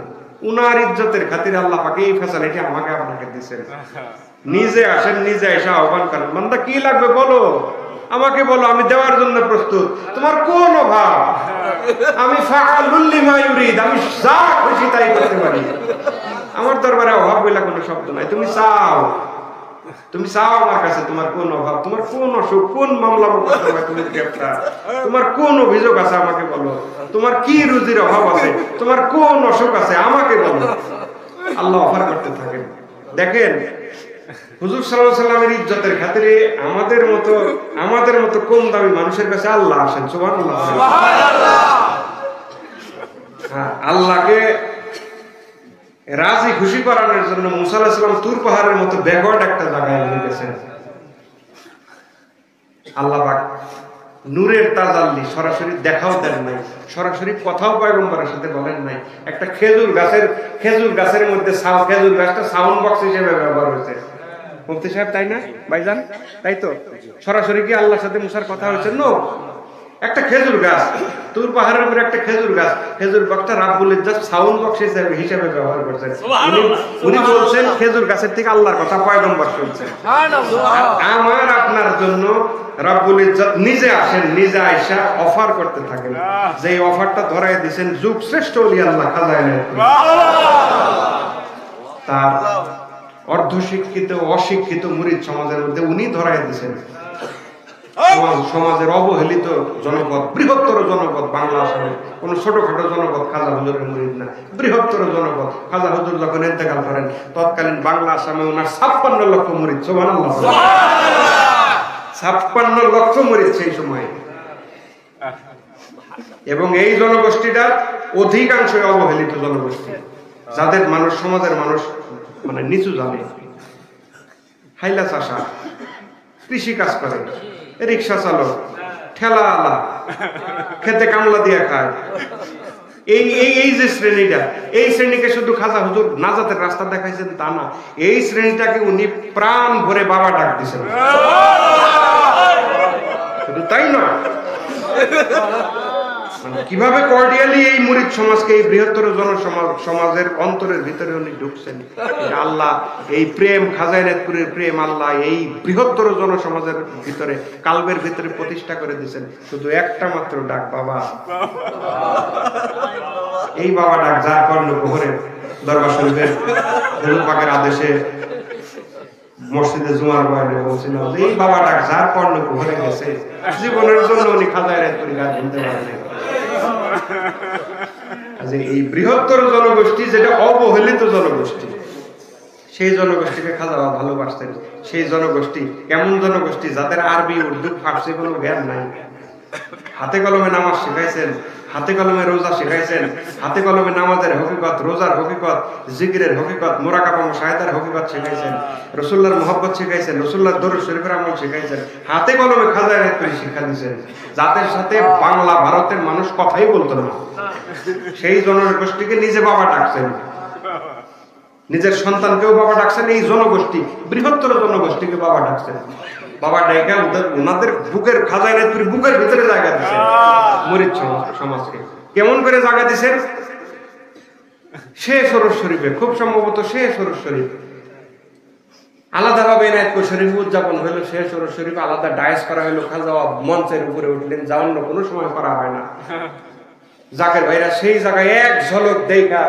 Speaker 1: উনার ইজ্জতের খাতিরে আল্লাহ পাক এই ফ্যাসিলিটি আমাকে আপনাকে দিয়েছেন। নিজে আসেন, নিজে এসে আহ্বান করেন, বান্দা কি লাগবে বলো, আমাকে বলো, আমি দেওয়ার জন্য প্রস্তুত। তোমার কোন অভাব? আমি ফাআলুল লিমা ইউরিদ, আমি যা খুশি তাই করতে পারি। আমার দরবারে অভাব বলে কোনো শব্দ নাই। তুমি চাও, তুমি চাও আমার কাছে, তোমার কোন অভাব, তোমার কোন অসুখ, কোন মামলা মোকদ্দমায় তুমি গ্রেফতার, তোমার কোন অভিযোগ আছে আমাকে বলো, তোমার কি রুজির অভাব আছে, তোমার কোন অসুখ আছে আমাকে বলো। আল্লাহ অফার করতে থাকেন। দেখেন হুজুর সাল্লাল্লাহু আলাইহি সাল্লামের ইজ্জতের খাতিরে আমাদের মতো কম দামি মানুষের কাছে আল্লাহ আসেন। সুবহানাল্লাহ। হ্যাঁ, আল্লাহকে রাজি খুশি করানোর জন্য মুসা আলাইহিস সালাম তুর পাহাড়ের মতো ব্যাকওয়ার্ড একটা জায়গায় নিয়ে গেছেন। আল্লাহ পাক নূরের তাজাল্লি সরাসরি দেখাও দেন নাই, সরাসরি কথাও পয়গম্বরের সাথে বলেন নাই। একটা খেজুর গাছের মধ্যে খেজুর গাছটা সাউন্ড বক্স হিসেবে ব্যবহার হয়েছে। মুফতি সাহেব তাই না ভাইজান? তাই তো, সরাসরি কি আল্লাহর সাথে মুসার কথা হয়েছে? নো, একটা খেজুর গাছ, তুর পাহাড়ের উপরে একটা খেজুর গাছ, খেজুর গাছটা রাব্বুল ইজ্জত সাউন্ড বক্স হিসেবে ব্যবহার করছেন। উনি বলছেন খেজুর গাছের থেকে আল্লাহর কথা পয়গম্বর শুনছেন। আমার আপনার জন্য রাব্বুল ইজ্জত নিজে আসেন, নিজে আয়েশা অফার করতে থাকেন। যে অফারটা ধরাই দিয়েছেন যুগ শ্রেষ্ঠ ওলি আল্লাহ খাজা ইনায়েত, তার অর্ধশিক্ষিত অশিক্ষিত মুরিদ সমাজের মধ্যে উনি ধরাই দিয়েছেন। সমাজের অবহেলিত জনপদ, বৃহত্তর জনপদ বাংলা আসামের, কোন ছোটখাটো জনপদ খাজা হুজুরের মুরিদ না, বৃহত্তর জনপদ। খাজা হুজুর যখন ইন্তেকাল করেন তৎকালীন বাংলা আসামে ওনার 56 লক্ষ মুরিদ। সুবহানাল্লাহ, 56 লক্ষ মুরিদ সেই সময়। এবং এই জনগোষ্ঠীটার অধিকাংশ অবহেলিত জনগোষ্ঠী, যাদের সমাজের মানুষ মানে নিচু জানে, হাইলা চাষা, কৃষি কাজ করে, রিক্সা চালক, ঠেলা আলা, খেতে কামলা দিয়ে খায়, এই যে শ্রেণীটা, এই শ্রেণীকে শুধু খাজা হুজুর নাজাতের রাস্তা দেখাইছেন তা না, এই শ্রেণীটাকে উনি প্রাণ ভরে বাবা ডাক দিয়েছেন। শুধু তাই নয়, কিভাবে কর্ডিয়ালি এই মুরিদ সমাজকে, এই বৃহত্তর সমাজের অন্তরের ভিতরে উনি ঢুকছেন। আল্লাহ এই প্রেম, খাজা ইনায়েতপুরের প্রেম আল্লাহ এই বৃহত্তর জনসমাজের ভিতরে, কালবের ভিতরে প্রতিষ্ঠা করে দিয়েছেন। শুধু একটা মাত্র ডাক, বাবা। এই বাবা ডাক, যার কর্ণকুহরে দরবার শরীফের হুজুর পাকের আদেশে মসজিদে জুমার বয়ানে বলছিলাম, এই বাবা ডাক যার কর্ণকুহরে গেছে, জীবনের জন্য উনি খাজা ইনায়েতপুরি গান শুনতে পারেন। এই বৃহত্তর জনগোষ্ঠী, যেটা অবহেলিত জনগোষ্ঠী, সেই জনগোষ্ঠীকে খাজা ভালোবাসতেন। সেই জনগোষ্ঠী কেমন জনগোষ্ঠী? যাদের আরবি, উর্দু, ফার্সি কোনো জ্ঞান নাই। হাতে কলমে নামাজ শিখাইছেন, হাতে কলমে রোজা শিখাইছেন, হাতে কলমে নামাজের হকিকত, রোজার হকিকত, জিকিরের হকিকত, মুরাকাবা মুশাহিদার হকিকত শিখাইছেন, রাসূলুল্লাহর মহব্বত শিখাইছেন, রাসূলুল্লাহর দরুদ শরীফের আমল শিখাইছেন, হাতে কলমে খাজা ইনায়েতপুরি শিক্ষা দিয়েছেন, যাদের সাথে বাংলা ভারতের মানুষ কথাই বলতো না। সেই জনগোষ্ঠীকে নিজে বাবা ডাকছেন, নিজের সন্তানকেও বাবা ডাকছেন। এই জনগোষ্ঠী, বৃহত্তর জনগোষ্ঠীকে বাবা ডাকছেন। বাবা ডাইকা ওনাদের বুকের, খাজা ইনায়েতপুরি বুকের ভিতরে জায়গা দিচ্ছেন মুরিদ সমাজকে। কেমন করে জায়গা দিচ্ছেন? শেষ ওরস শরীফে, খুব সম্ভবত শেষ ওরস শরীফ আলাদাভাবে ইনায়েতপুর শরীফ উদযাপন হইলো। শেষ ওরস শরীফ আলাদা ডায়েস করা হইলো, খাজা মঞ্চের উপরে উঠলেন, যা অন্য কোনো সময় করা হয় না। জাকের ভাইরা সেই জায়গায় এক ঝলক দেখা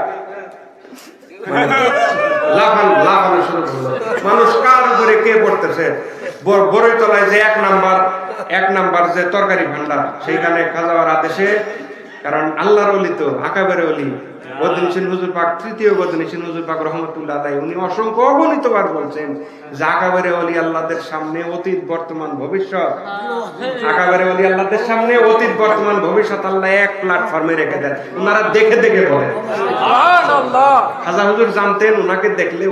Speaker 1: লাফানো শুরু করলো। মানুষ কার উপরে কে পড়তেছে। বড়ই তলায় যে এক নাম্বার যে তরকারি ভান্ডার, সেইখানে খাওয়ার আদেশে, কারণ আল্লাহর ওলি তো আকাবের ওলি বদনিশিন হুজুর পাক, তৃতীয় বদনিশিন হুজুর পাক রহমতুল্লাহ আলাইহি, উনি অসংখ্য অগণিতবার বলছেন যে আকাবের ওলি আল্লাহদের সামনে অতীত বর্তমান ভবিষ্যৎ, আকাবের ওলি আল্লাহদের সামনে অতীত বর্তমান ভবিষ্যৎ আল্লাহ এক প্ল্যাটফর্মে রেখে দেন। ওনারা দেখে দেখে বলেন। খাজা হুজুর জানতেন ওনাকে দেখলে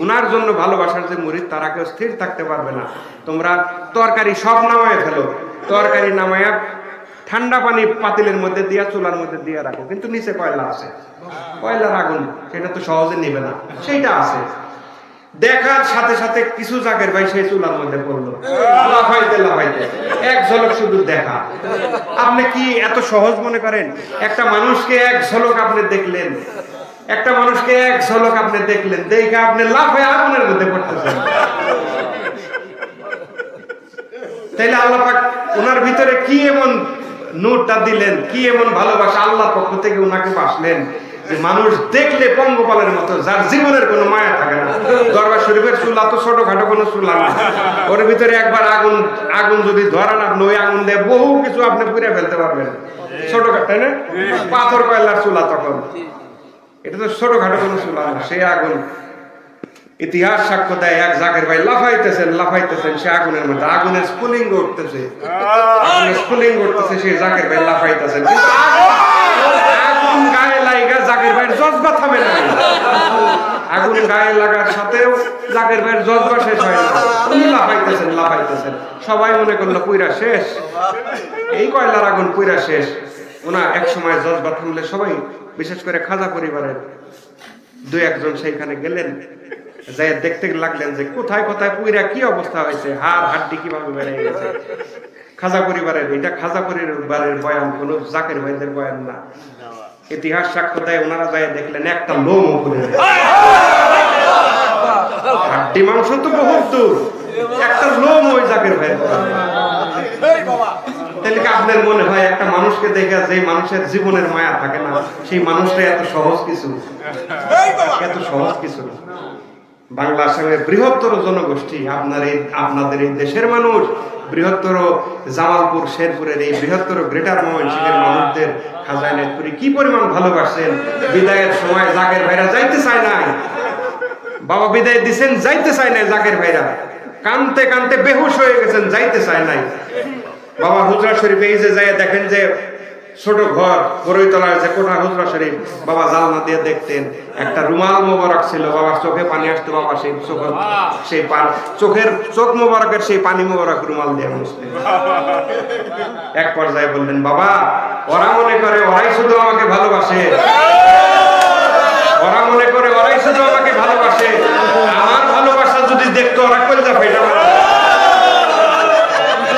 Speaker 1: উনার জন্য ভালোবাসার যে মুরিদ তারা কেউ স্থির থাকতে পারবে না। তোমরা তরকারি সব নামায় ফেলো, তরকারি নামায়া ঠান্ডা পানি পাতিলের মধ্যে দিয়া চুলার মধ্যে দিয়ে রাখো, কিন্তু নিচে কয়লা আছে, কয়লার আগুন, সেটা তো সহজে নিবে না, সেইটা আছে। দেখার সাথে সাথে কিছু জাকের ভাই সেই চুলার মধ্যে পড়লো, লাফাইতে লাফাইতে, এক ঝলক শুধু দেখা। আপনি কি এত সহজ মনে করেন? একটা মানুষকে এক ঝলক আপনি দেখলেন, একটা মানুষকে এক ঝলক আপনি দেখলেন, দেখে আপনি লাফায় আগুনের মধ্যে পড়তেছেন। তাইলে আল্লাহ পাক ওনার ভিতরে কি এমন নূরটা দিলেন, কি এমন ভালোবাসা আল্লাহর পক্ষ থেকে ওনাকে বাসলেন যে মানুষ দেখলে পঙ্গপালের মতো, যার জীবনের কোনো মায়া থাকে না। দরবার শরীফের চুলা তো ছোটখাটো কোনো চুলা না, ওর ভিতরে একবার আগুন যদি ধরান আপনি, ওই আগুন দিয়ে বহু কিছু আপনি পুড়ে ফেলতে পারবেন। ছোটখাটো, তাই না? পাথর কয়লার চুলা তখন, এটা তো ছোটখাটো কোনো চুলা না, সেই আগুন। ইতিহাস সাক্ষ্য দেয় এক জাকের ভাই লাফাইতেছেন সে আগুনের মধ্যে, আগুনের স্ফুলিঙ্গ উঠতেছে, সেই জাকের ভাই লাফাইতেছেন, আগুন গায়ে লাগা জাকের ভাইয়ের জজবা থামে না। আগুন গায়ে লাগার সাথেও জাকের ভাইয়ের জজবা শেষ হয় না, উনি লাফাইতেছেন। সবাই মনে করলো পুইরা শেষ, এই কয়লার আগুন পুইরা শেষ। ওনা এক সময় জজবা থামলে সবাই, বিশেষ করে খাজা পরিবারের দুই একজন সেইখানে গেলেন, যাই দেখতে লাগলেন যে কোথায় কোথায় পুইরা কি অবস্থা হয়েছে, হাড্ডি কিভাবে বেড়ে গেছে। খাজা পরিবারের, এটা খাজা পরিবারের বয়ান, কোন জাকের ভাইদের বয়ান না। ইতিহাস সাক্ষ্য দেয় ওনারা যাই দেখলেন একটা লোম উপরে, হাড্ডি মাংস তো বহুত দূর, একটা লোম ওই জাকের ভাইয়ের। তাহলে কি আপনার মনে হয় একটা মানুষকে দেখে যে মানুষের জীবনের মায়া থাকে না, সেই মানুষটা এত সহজ কিছু, এত সহজ কিছু? বাংলা আসামের বৃহত্তর জনগোষ্ঠী, আপনাদের এই দেশের মানুষ, বৃহত্তর জামালপুর শেরপুরের এই বৃহত্তর গ্রেটার ময়মনসিংহের মানুষদের খাজা এনায়েতপুরী কি পরিমাণ ভালোবাসেন। বিদায়ের সময় জাকের ভাইরা যাইতে চায় নাই, বাবা বিদায় দিচ্ছেন, যাইতে চায় নাই জাকের ভাইরা, কানতে কানতে বেহুশ হয়ে গেছেন, যাইতে চায় নাই। বাবা হুজরা শরীফে এই যে যাই দেখেন যে ছোট ঘর, বড়ইতলার যে কোঠা হুজরা শরীফ, বাবা জানলা দিয়ে দেখতেন, একটা রুমাল মোবারক ছিল, বাবার চোখে পানি আসতো, বাবা সেই চোখ মোবারকের সেই পানি মোবারক রুমাল দিয়ে মুছতেন। এক পর্যায়ে বললেন, বাবা ওরা মনে করে ওরাই শুধু আমাকে ভালোবাসে, ওরা মনে করে ওরাই শুধু আমাকে ভালোবাসে, আমার ভালোবাসা যদি দেখতো ওরা কলিজা ফাইটা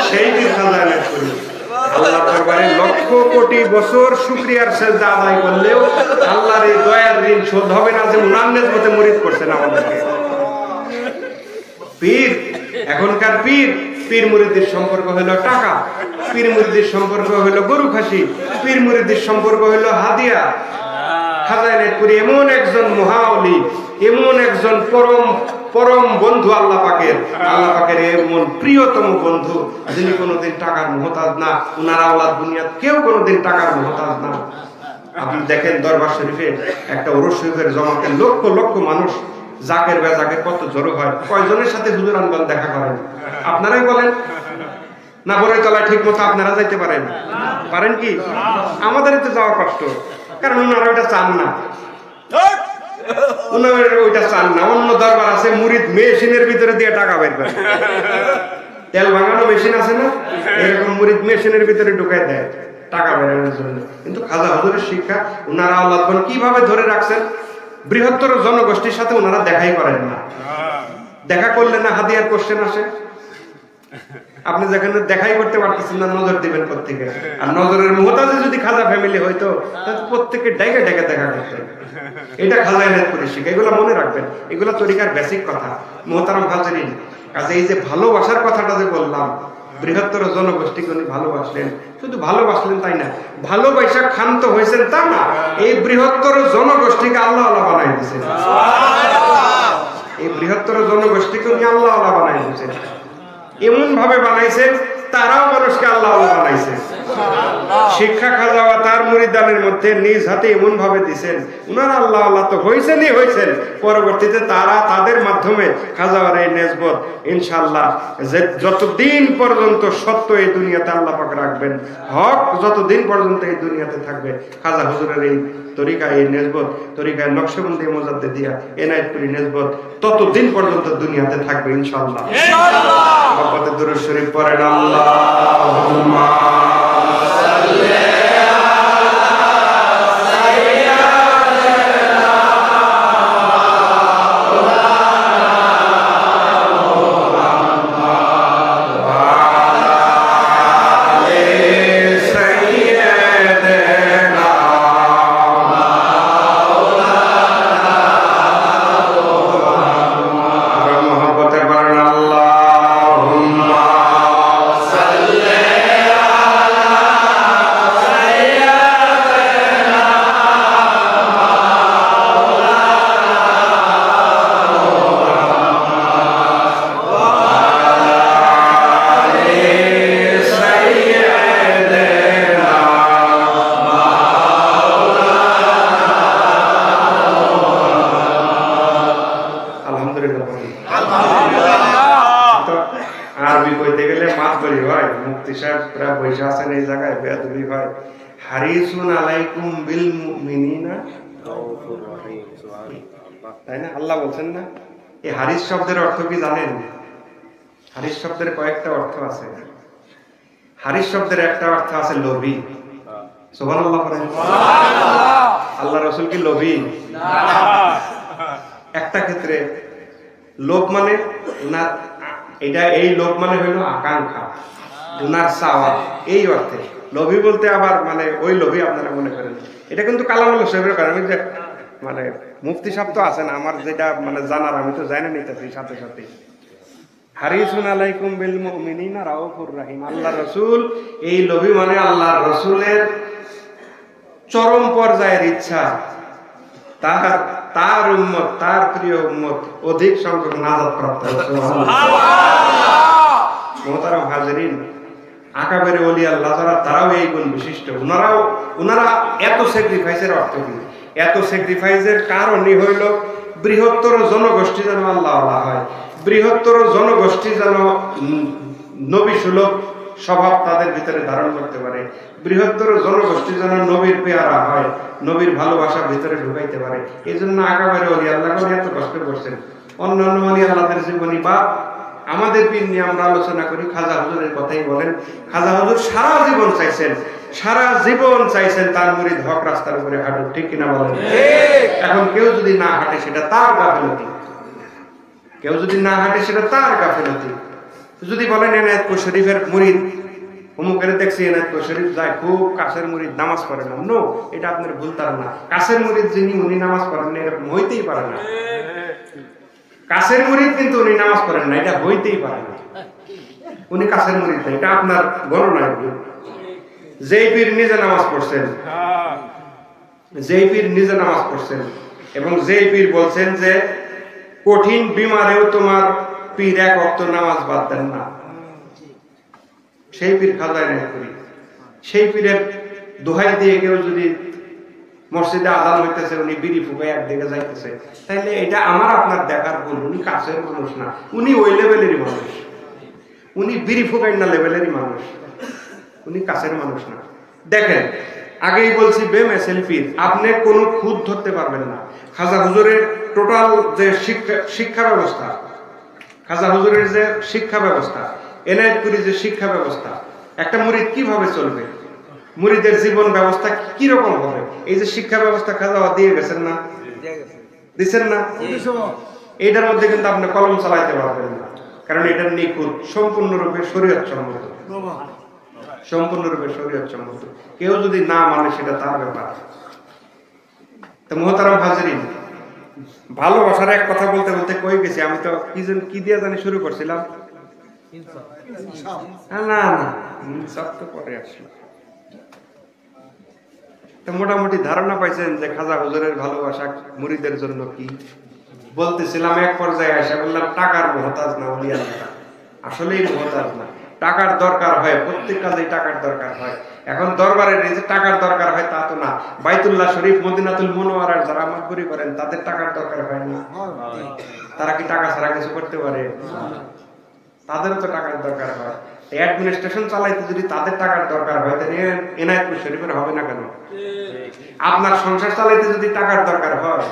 Speaker 1: সেই দিন খাজা এনায়েতপুরী আল্লাহর দরবারে লক্ষ কোটি বছর শুকরিয়ার সেজদা আদায় করলেও আল্লাহর এই দয়ার ঋণ শোধ হবে না যে উনার নেজমতে মুরিদ করছেন আমাদেরকে। পীর, এখনকার পীর মুরিদের সম্পর্ক হলো টাকা, পীর মুরিদের সম্পর্ক হলো গরু খাসি, পীর মুরিদের সম্পর্ক হলো হাদিয়া। খাজা এনায়েতপুরী এমন একজন মহাওলি, এমন একজন পরম বন্ধু আল্লাহ পাকের এমন প্রিয়তম বন্ধু, যিনি কোনোদিন টাকার মুহতাজ না, উনার আওলাদ দুনিয়াত কেউ কোনোদিন টাকার মুহতাজ না। আপনি দেখেন দরবার শরীফে একটা ওরস শরীফের জমাতে লক্ষ লক্ষ মানুষ, জাকের বেজাকের কত জড়ো হয়। কয়জনের সাথে হুজুর আনবেন দেখা করেন? আপনারাই বলেন না, বড়ইতলায় ঠিক মতো আপনারা যাইতে পারেন কি? আমাদেরই তো যাওয়া কষ্ট, কারণ ওনারা ওইটা চান না, ওইটা চান না। অন্য দরবার আছে মুরিদ মেশিনের ভিতরে দিয়ে টাকা বের করে, তেল ভাঙানো মেশিন আছে না, এরকম মুরিদ মেশিনের ভিতরে ঢুকাই দেয় টাকা বেরানোর জন্য। কিন্তু খাজা হুজুরের শিক্ষা ওনারা আল্লাহগণ কিভাবে ধরে রাখছেন, বৃহত্তর জনগোষ্ঠীর সাথে ওনারা দেখাই করেন না। দেখা করলে না হাদিয়ার কোশ্চেন আসে, আপনি যেখানে দেখাই করতে পারতেছেন না, নজর দিবেন প্রত্যেকে। আর নজরের মুহতাজে যদি খাজা ফ্যামিলি হইতো তাহলে প্রত্যেকে ডেকে ডেকে দেখা করতেন। এটা খাজা এনায়েতপুরী শিক্ষা, এগুলো মনে রাখবেন, এগুলো তরিকার বেসিক কথা। মুহতারাম হাজিরিন, কাজে এই যে ভালোবাসার কথাটা যে বললাম, বৃহত্তর জনগোষ্ঠীকে উনি ভালোবাসলেন। শুধু ভালোবাসলেন তাই না, ভালোবাসা ক্ষান্ত হয়েছেন তা না, এই বৃহত্তর জনগোষ্ঠীকে আল্লাহ আল্লাহ বানাই দিয়েছেন। এই বৃহত্তর জনগোষ্ঠীকে উনি আল্লাহ আল্লাহ বানাই দিয়েছেন, এমন ভাবে বানাইছেন তারাও মানুষকে আল্লাহ আল্লাহ বানাইছে। শিক্ষা খাজা তার মুরিদানের মধ্যে নিজ হাতে এমন ভাবে দিছেন, উনারা আল্লাহ আল্লাহ তো হয়েছেনই হয়েছেন, পরবর্তীতে তারা তাদের মাধ্যমে খাজাওয়ার এই নেসবত ইনশাআল্লাহ যে যতদিন পর্যন্ত সত্য এই দুনিয়াতে আল্লাহ পাক রাখবেন, হক যতদিন পর্যন্ত এই দুনিয়াতে থাকবে, খাজা হুজুরের এই তরিকা, এই নেসবত তরিকায় নকশবন্দি মুজাদ্দিদিয়া এনায়েতপুরি নেসবত ততদিন পর্যন্ত দুনিয়াতে থাকবে ইনশাআল্লাহ। মহব্বতে দুরূদ শরীফ পড়েন, আল্লাহুম্মা সাল্লি হারিসুন আলাইকুম বিল মুমিনিনা রাউফুর রহিম, সুবহানাল্লাহ, তাই না? আল্লাহ বলছেন না? এই হারিস শব্দের অর্থ কি জানেন? হারিস শব্দের কয়েকটা অর্থ আছে। হারিস শব্দের একটা অর্থ আছে লোভী। সুবহানাল্লাহ বলেন। আল্লাহ রাসূল কি লোভী? না। একটা ক্ষেত্রে লোভ মানে উনার এই লোভ মানে হইল আকাঙ্ক্ষা, উনার চাওয়া, এই অর্থে। লোভী বলতে আবার মানে ওই লোভী আপনারা মনে করেন, এটা কিন্তু কালামুল্লাহ সাহেবের কারণ। আমি যে মানে মুফতি সাহেব তো আছেন, আমার যেটা মানে জানার আমি তো জানি নিতেছি সাথে সাথে। হারিসুন আলাইকুম বিল মুমিনিনা রাউফুর রহিম, আল্লাহ রাসূল এই লোভী মানে আল্লাহ রাসূলের চরম পর্যায়ের ইচ্ছা তার উম্মত, তার প্রিয় উম্মত অধিক সংখ্যক নাজাত প্রাপ্ত হচ্ছে। মুহতারাম হাজিরিন, আকাবের ওলি আল্লাহ যারা, তারাও এই গুণ বিশিষ্ট। ওনারা এত স্যাক্রিফাইসের অর্থ কি? এত স্যাক্রিফাইসের কারণই হইল বৃহত্তর জনগোষ্ঠী যেন আল্লাহ আল্লাহ হয়, বৃহত্তর জনগোষ্ঠী যেন নবী সুলভ স্বভাব তাদের ভিতরে ধারণ করতে পারে, বৃহত্তর জনগোষ্ঠী যেন নবীর পেয়ারা হয়, নবীর ভালোবাসা ভিতরে ঢুকাইতে পারে। এই জন্য আকাবের ওলি আল্লাহ এত কষ্ট করছেন। অন্যান্য ওলি আল্লাহদের জীবনী বা আমাদের পীর নিয়ে আমরা আলোচনা করি, খাজা হুজুরের কথাই বলেন। খাজা হুজুর সারা জীবন চাইছেন তার মুরিদ হক রাস্তার উপরে হাঁটুক, ঠিক কিনা বলেন? এখন কেউ যদি না হাঁটে সেটা তার গাফিলতি, কেউ যদি না হাঁটে সেটা তার গাফিলতি। যদি বলেন এনায়েতপুর শরীফের মুরিদ অমুকের দেখছি, এনায়েতপুর শরীফ যায়, খুব কাছের মুরিদ, নামাজ পড়ে না, নো, এটা আপনার ভুল ধারণা। কাছের মুরিদ যিনি উনি নামাজ পড়েন না, এরকম হইতেই পারে না। কাছের মুরিদ কিন্তু উনি নামাজ পড়েন না, এটা হইতেই পারে না। উনি কাছের মুরিদ না, এটা আপনার গণনায় ভুল। যেই পীর নিজে নামাজ পড়ছেন, এবং যেই পীর বলছেন যে কঠিন বিমারেও তোমার পীর এক ওয়াক্ত নামাজ বাদ দেন না, সেই পীর খাজা এনায়েতপুরি। সেই পীরের দোহাই দিয়ে কেউ যদি মসজিদে আযান হইতেছে, উনি বিড়ি ফুঁকে একদিকে যাইতেছে, তাইলে এটা আমার আপনার দেখার ভুল। উনি কাছের মানুষ না, উনি ওই লেভেলেরই মানুষ, উনি বিড়ি ফুঁকাই না লেভেলেরই মানুষ, উনি কাছের মানুষ না। দেখেন, আগেই বলছি বেমেসেল পীর, আপনি কোনো খুঁত ধরতে পারবেন না। খাজা হুজুরের টোটাল যে শিক্ষা ব্যবস্থা, খাজা হুজুরের যে শিক্ষা ব্যবস্থা, এনায়েতপুরি যে শিক্ষা ব্যবস্থা, একটা মুরিদ কিভাবে চলবে, মুরিদের জীবন ব্যবস্থা কি রকম হবে, এই যে শিক্ষা ব্যবস্থা খাজা দিয়ে গেছেন না, দিচ্ছেন না, এইটার মধ্যে কিন্তু আপনি কলম চালাইতে পারবেন না, কারণ এটার নিখুঁত, সম্পূর্ণরূপে শরীয়ত সম্মত, সম্পূর্ণরূপে শরীয়ত সম্মত। কেউ যদি না মানে সেটা তার ব্যাপার। তো মুহতারাম হাজিরিন, ভালোবাসার এক কথা বলতে বলতে কই গেছি, আমি তো কি দিয়ে জানি শুরু করছিলাম, না না ইনসাফ তো পরে আসলো। মোটামুটি ধারণা পাইছেন যে খাজা হুজুরের ভালোবাসা মুরিদের জন্য কি। বলতেছিলাম এক পর্যায়ে এসে বললাম টাকার মহতাজ না ওলি আল্লাহ, আসলেই মহতাজ না। টাকার দরকার হয়, প্রত্যেক কাজেই টাকার দরকার হয়। এখন দরবারের এই যে টাকার দরকার হয় তা তো না। বাইতুল্লাহ শরীফ, মদিনাতুল মুনাওয়ারার যারা মাতবরি করেন তাদের টাকার দরকার হয় না? তারা কি টাকা ছাড়া কিছু করতে পারে? তাদেরও তো টাকার দরকার হয়। অ্যাডমিনিস্ট্রেশন চালাইতে যদি তাদের টাকার দরকার হয় তাহলে এনায়েতপুর শরীফের হবে না কেন? আপনার সংসার চালাইতে যদি টাকার দরকার হয়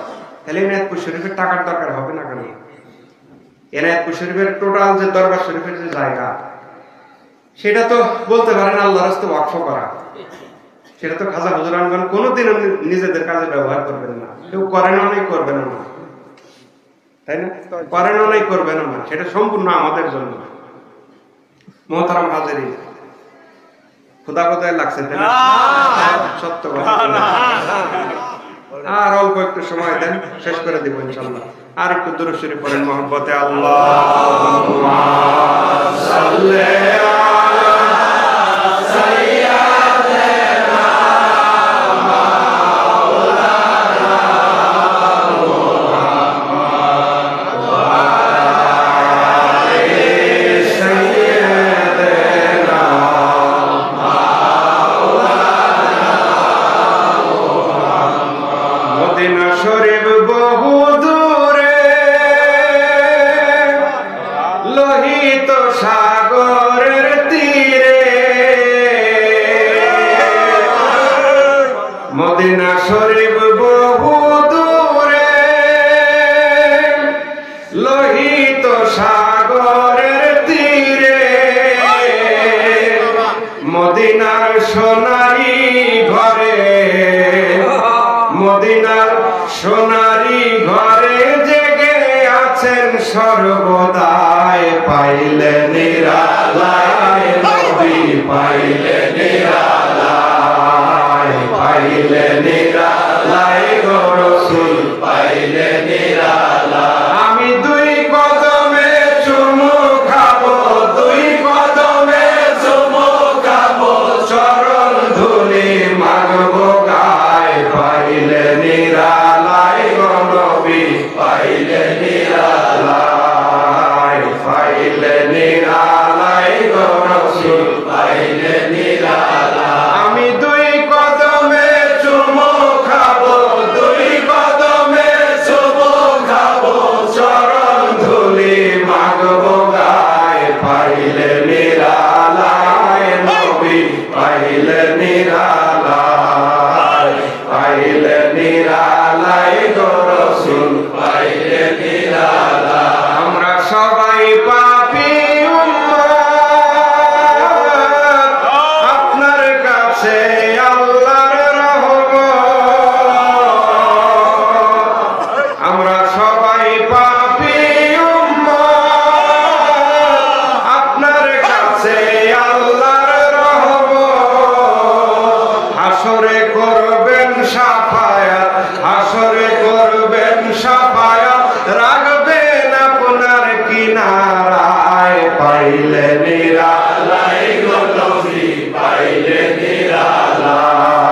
Speaker 1: তাহলে এনায়েতপুর শরীফের টাকার দরকার হবে না কেন? এনায়েতপুর শরীফের টোটাল যে দরবার শরীফের যে জায়গা সেটা তো বলতে পারেন আল্লাহর রাস্তে ওয়াকফ করা। সেটা তো খাজা হুজুরানগণ কোনোদিনও নিজেদের কাজে ব্যবহার করবেন না, কেউ করেন অনেক করবেন না, তাই না? করেন অনেক করবেন না, সেটা সম্পূর্ণ আমাদের জন্য। মোহতারাম হাজিরিন, খোদা খোদায় লাগছে তাই না? সত্য কথা। আর অল্প একটু সময় দেন, শেষ করে দিব ইনশাআল্লাহ। আর একটু দুরূদ শরীফ পড়েন মহব্বতে। আল্লাহুম্মা সাল্লি আলা সাইয়্যিদিনা মাওলানা মুহাম্মদ ওয়া আলি সাইয়্যিদিনা মাওলানা মুহাম্মদ। মদিনা শরীফ বহু দূরে, লোহিত সাগরের তীরে, মদিনা শরীফ বহু দূরে, লোহিত সাগরের তীরে, মদিনার সোনারি ঘরে, মদিনার সোনারি ঘরে জেগে আছেন সর্বদাই। পাইলে নিরালায় নবী, পাইলে নিরালায়, পাইলে নিরালায় গো রাসূল, পাইলে নিরালায়। আমি দুই কদমে চুমু খাবো, দুই কদমে চুমু খাবো, চরণ ধুলি মাগবো গায়। পাইলে নিরালায় গো নবী, পাইলে নিরালায়, পাইলে নিরালায় গো রাসূল, পাইলে নিরালায়। আমি দুই কদমে চুমু খাবো, দুই কদমে চুমু খাবো, চরণ ধুলি মাগবো গায়। পাইলে নিরালায় নবী, পাইলে নিরালায়, পাইলে নিরালায় গো রাসূল, পাইলে নিরালায়। আমরা সবাই পাপী উম্মত, আপনার কাছে আল্লাহর রহমত। আমরা সবাই পাপী উম্মত, আপনার কাছে আল্লাহর রহমত। হাসরে করবেন সাফায়াত, হাসরে করবেন সাফায়াত, রাখবেন আপনার কিনারায়। পাইলে নিরালায় গো নবী, পাইলে নিরালায়,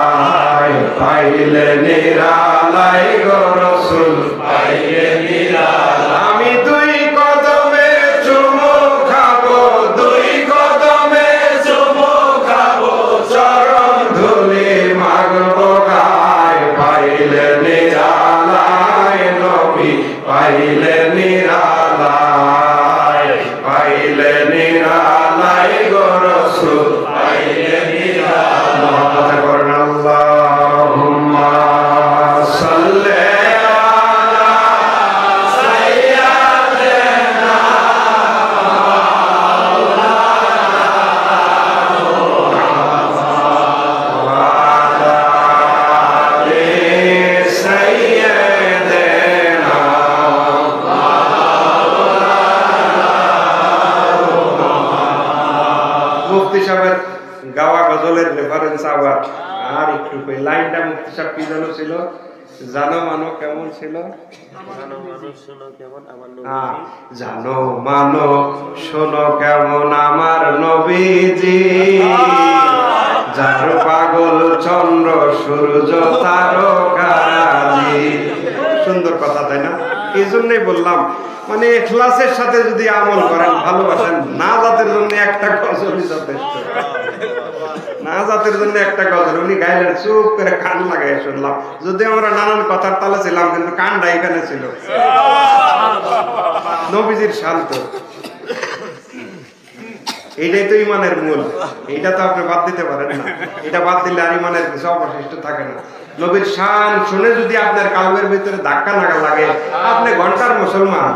Speaker 1: পাইলে নিরালায় গো রাসূল, পাইলে নিরালায়। আমি দুই কদমে চুমু খাবো, দুই কদমে চুমু খাবো, চরণ ধুলি মাগবো গায়। পাইলে নিরালায় নবী, পাইলে নিরালায়, পাইলে নিরালায় গো রাসূল, পাইলে নিরালায়। মহব্বতে পড়েন আল্লাহুম্মা সাল্লি আলা সাইয়্যিদিনা মাওলানা ওয়া আলি সাইয়্যিদিনা মুফতি সাহেবের গাওয়া গজলের রেফারেন্স আবার আর একটু কই। লাইনটা মুফতি সাহেব কি যেন ছিল, জানো মানো কেমন ছিল,
Speaker 2: জানো মানো শোনো কেমন আমার নবীজি,
Speaker 1: জানো মানো শোনো কেমন আমার নবীজি, যার পাগল চন্দ্র সূর্য তারকাজি। সুন্দর কথা তাই না? এই জন্যই বললাম মানে ইখলাসের সাথে যদি আমল করেন, ভালোবাসেন, না জাতের জন্য একটা গজলই যথেষ্ট। না জাতের জন্য একটা গজল উনি গাইলেন, চুপ করে কান লাগাই শুনলাম। যদি আমরা নানান কথার তালে ছিলাম, কিন্তু কানটা এখানে ছিল। নবীজির শান্ত, এইটাই তো ইমানের মূল। এইটা তো আপনি বাদ দিতে পারেন না। এটা বাদ দিলে আর ইমানের কিছু অবশিষ্ট থাকে না। নবীর শান শুনে যদি আপনার কালবের ভিতরে ধাক্কা না লাগে, আপনি ঘন্টার মুসলমান।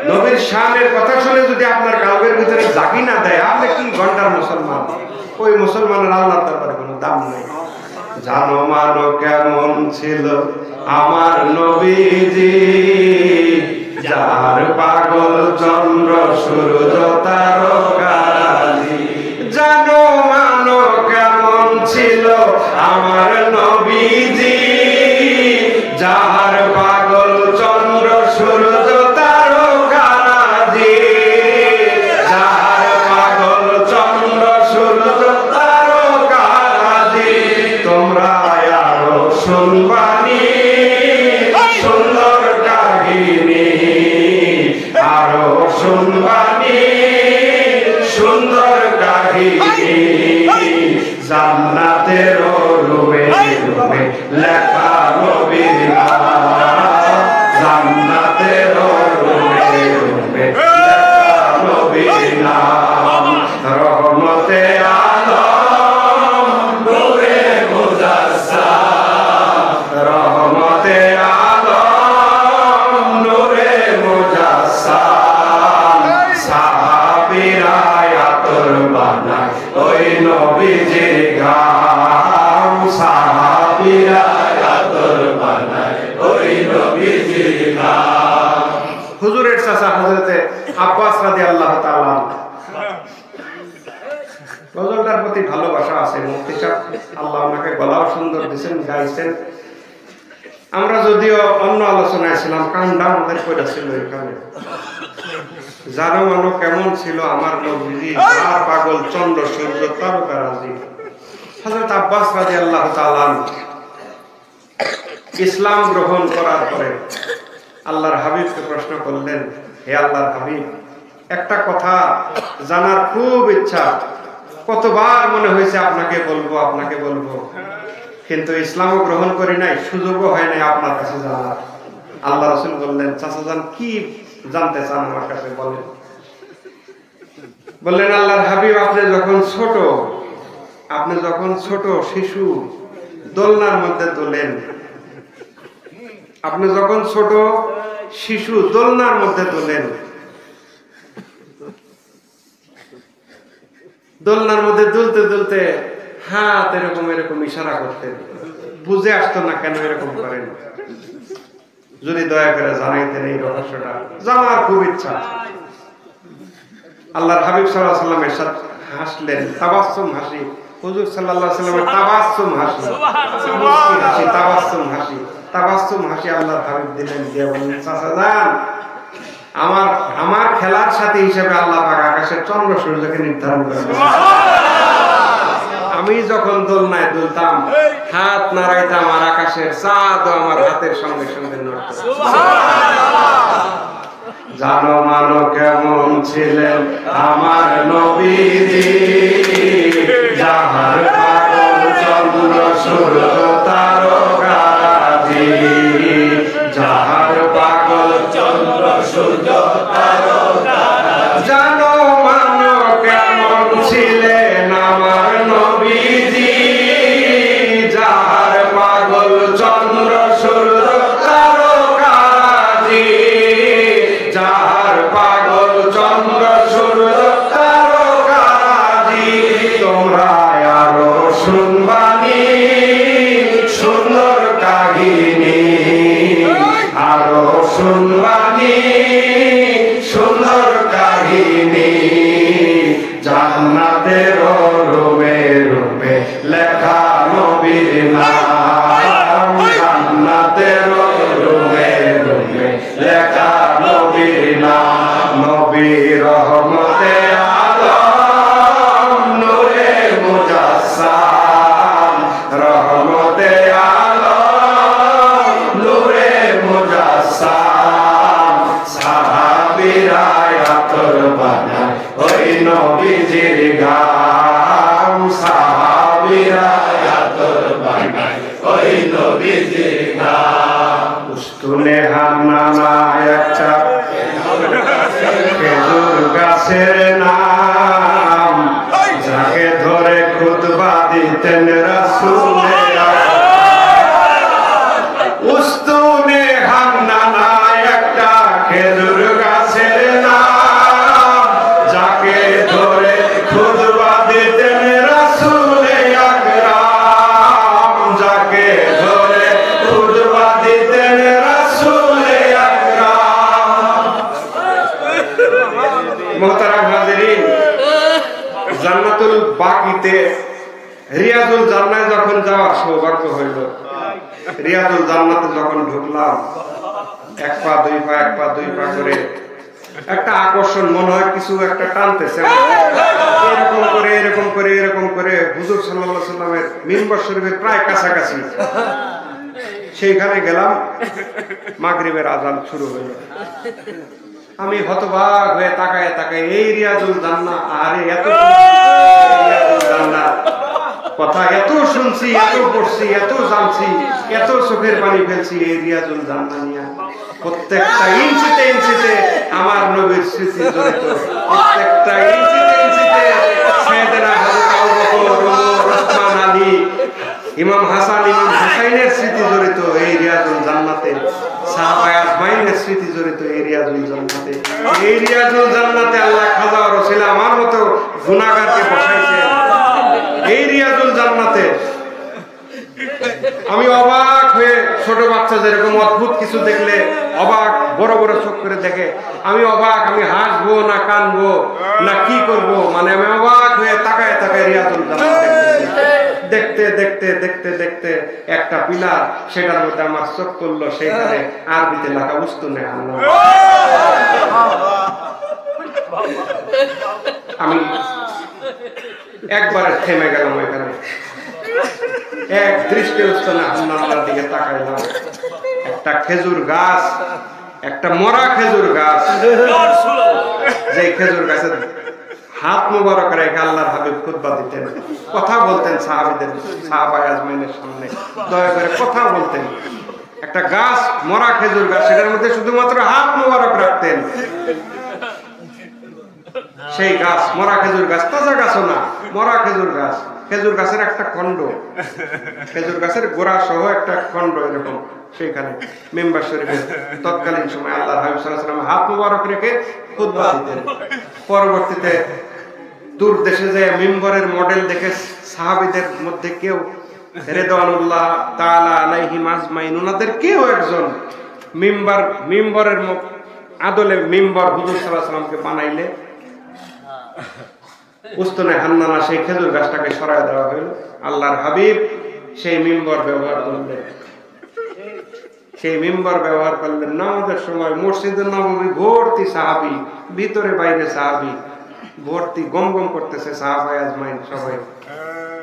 Speaker 1: নবীর শানের কথা শুনে যদি আপনার কালবের ভিতরে জাগি না দেয়, আপনি কি ঘন্টার মুসলমান? ওই মুসলমানের আল্লাহর দরবারে কোনো দাম নেই। জানো মানো কেমন ছিল আমার নবীজি, যার পাগল চন্দ্র সূর্য তারকাজি। জানো মানো কেমন ছিল আমার নবীজি, যার পাগল চন্দ্র সূর্য তারকাজি, যার পাগল চন্দ্র সূর্য তারকাজি। তোমরা আরো শুনবানি সুন্দর কাহিনী, আরো শুনবানি সুন্দর কাহিনী। জান্নাতের রুমে রুমে লেখা নবীর নাম, জান্নাতের রুমে রুমে লেখা নবীর নাম। রহমতে আলম নূরে মুজাসসাম, রহমতে আলম নূরে মুজাসসাম। সাহাবীরা আতর বানায় ওই নবীজির গাম, সাহাবীরা আতর বানায় ওই নবীজির গাম। হুজুরের চাচা হযরতে আব্বাস রাদিয়াল্লাহু তাআলা গজলটার প্রতি ভালোবাসা আছে। মুফতি সাহেব আল্লাহ ওনাকে গলাও সুন্দর দিয়েছেন, গাইছেন। আমরা যদিও অন্য আলোচনায় ছিলাম, কান্ডা আমাদের কইরা ছিল এখানে। জানো মানো কেমন ছিল আমার নবীজি, যার পাগল চন্দ্র সূর্য তারকারাজি। হযরত আব্বাস রাদিয়াল্লাহু তাআলা ইসলাম গ্রহণ করার পরে আল্লাহর হাবিবকে প্রশ্ন করলেন, হে আল্লাহর হাবিব, একটা কথা জানার খুব ইচ্ছা, কতবার মনে হয়েছে আপনাকে বলবো আপনাকে বলবো, কিন্তু ইসলামও গ্রহণ করি নাই, সুযোগও হয় নাই আপনার কাছে জানার। আল্লাহ রাসূল বললেন, চাচা যান কি জানতে চান আমার কাছে বলেন। বললেন, আল্লাহর হাবিব, আপনি যখন ছোট শিশু দোলনার মধ্যে দোলেন, আপনি যখন ছোট শিশু দোলনার মধ্যে দোলেন, দোলনার মধ্যে দুলতে দুলতে হাত এরকম এরকম ইশারা করতেন, বুঝে আসতো না কেন এরকম করেন। যদি দয়া করে জানাইতেন এই রহস্যটা, জানার খুব ইচ্ছা। আল্লাহর হাবিব সাল্লাল্লাহু আলাইহি ওয়াসাল্লাম এরশাদ হাসলেন, তাবাসসুম হাসি। হুজুর সাল্লাল্লাহু আলাইহি ওয়াসাল্লামের তাবাসসুম হাসি, তাবাসসুম হাসি আল্লাহর হাবিব দিলেন, দিয়ে বললেন, চাচা যান, আমার খেলার সাথী হিসেবে আল্লাহ পাক আকাশের চন্দ্র সূর্যকে নির্ধারণ করেছেন। আমি যখন দোলনায় দুলতাম, হাত নাড়াইতাম, আর আকাশের চাঁদও আমার হাতের সঙ্গে সঙ্গে নড়ত। জানো মানো কেমন ছিলেন আমার নবীজি, যার পাগল চন্দ্র সূর্য তারকাজি, যার পাগল চন্দ্র সূর্য তারকাজি। জানো মানো কেমন ছিলেন আমার নবীজি, যার পাগল চন্দ্র সূর্য তারকাজি, যার পাগল চন্দ্র সূর্য তারকাজি। তোমরা আরো শুনবানি সুন্দর উস্তুনে হান্নানা একটা খেজুর গাছের নাম, যাকে ধরে খুতবা দিতেন রাসূলে উস্তুনে হান্নানা একটা খেজুর গাছের নাম, যাকে ধরে খুতবা দিতেন রাসূলে আকরাম, যাকে ধরে খুতবা দিতেন রাসূলে আকরাম। মুহতারাম হাজিরিন, জান্নাতুল বাকিতে রিয়াজুল জান্নাতে যখন যাওয়ার সৌভাগ্য হইল, রিয়াজুল জান্নাতে যখন ঢুকলাম, এক পা দুই পা এক পা দুই পা করে একটা আকর্ষণ মনে হয় কিছু একটা টানতেছে, এরকম করে এরকম করে এরকম করে হুজুর সাল্লাল্লাহু আলাইহি সাল্লামের মিম্বার শরীফের প্রায় কাছাকাছি। সেইখানে গেলাম, মাগরিবের আযান শুরু হইল। আমি হতবাক হয়ে তাকায় তাকায় এই রিয়াজুল জান্নাত, আরে এত রিয়াজুল জান্নাত কথা এত শুনছি, এত পড়ছি, এত জানছি, এত চোখের পানি ফেলছি এই রিয়াজুল জান্নাত নিয়ে। প্রত্যেকটা ইঞ্চিতে ইঞ্চিতে আমার নবীর স্মৃতি জড়িত, প্রত্যেকটা ইঞ্চিতে ইঞ্চিতে সাইয়েদনা হযরত আবু বকর, ওমর, ওসমান, আলী, ইমাম হাসান, ইমাম হুসাইনের স্মৃতি জড়িত এই রিয়াজুল জান্নাতে, সাহাবায়ে আজমাইনের স্মৃতি জড়িত এই রিয়াজুল জান্নাতে। এই রিয়াজুল জান্নাতে আল্লাহ খাজা ও রসুল আমার মতো গুনাহগারকে বসাইছে এই রিয়াজুল জান্নাতে। আমি অবাক হয়ে, ছোট বাচ্চা যেরকম অদ্ভুত কিছু দেখলে অবাক বড় বড় চোখ করে দেখে, আমি অবাক, আমি হাসবো না কানবো না কি করব, মানে আমি অবাক হয়ে তাকায় তাকায় রিয়াজুল জান্নাত দেখতে দেখতে দেখতে দেখতে একটা পিলার, সেটার মধ্যে আমার চোখ পড়লো, সেখানে আরবিতে লেখা উস্তুনে হান্নানা। আমি একবারে থেমে গেলাম ওইখানে, এক দৃষ্টি উস্তুনে হান্নানার দিকে তাকাইলাম। একটা খেজুর গাছ, একটা মরা খেজুর গাছ, যে খেজুর গাছের হাত মুবারক রেখে আল্লাহর হাবিব খুতবা দিতেন, কথা বলতেন সাহাবীদের, সাহাবায়ে আজমাইনের সামনে দয়া করে কথা বলতেন। একটা গাছ, মরা খেজুর গাছ, সেটার মধ্যে শুধুমাত্র হাত মুবারক রাখতেন। সেই গাছ মরা খেজুর গাছ, তাজা গাছও না, মরা খেজুর গাছ, খেজুর গাছের একটা খণ্ড, খেজুর গাছের গোড়া সহ একটা খণ্ড এরকম, সেইখানে মেম্বার শরীফের তৎকালীন সময় আল্লাহর হাবিব সাল্লাল্লাহু আলাইহি ওয়াসাল্লাম হাত মুবারক রেখে খুতবা দিতেন। পরবর্তীতে দূর দেশে যে মিম্বরের মডেল দেখে সাহাবীদের মধ্যে কেউ রিদওয়ানুল্লাহ তাআলা আলাইহিম আজমাইন, ওনাদের কেউ একজন মিম্বরের আদলে মিম্বর হুজুর সাল্লাল্লাহু আলাইহি ওয়াসাল্লামকে বানাইলে উস্তুনে হান্নানা সেই খেজুর গাছটাকে সরায় দেওয়া হইল। আল্লাহর হাবিব সেই মিম্বর ব্যবহার করলেন, সেই মিম্বর ব্যবহার করলেন। নামাজের সময় মসজিদে নববী ভর্তি সাহাবী, ভিতরে বাইরে সাহাবী ভর্তি, গম গম করতেছে সাহাবায়ে আজমাইন সবাই।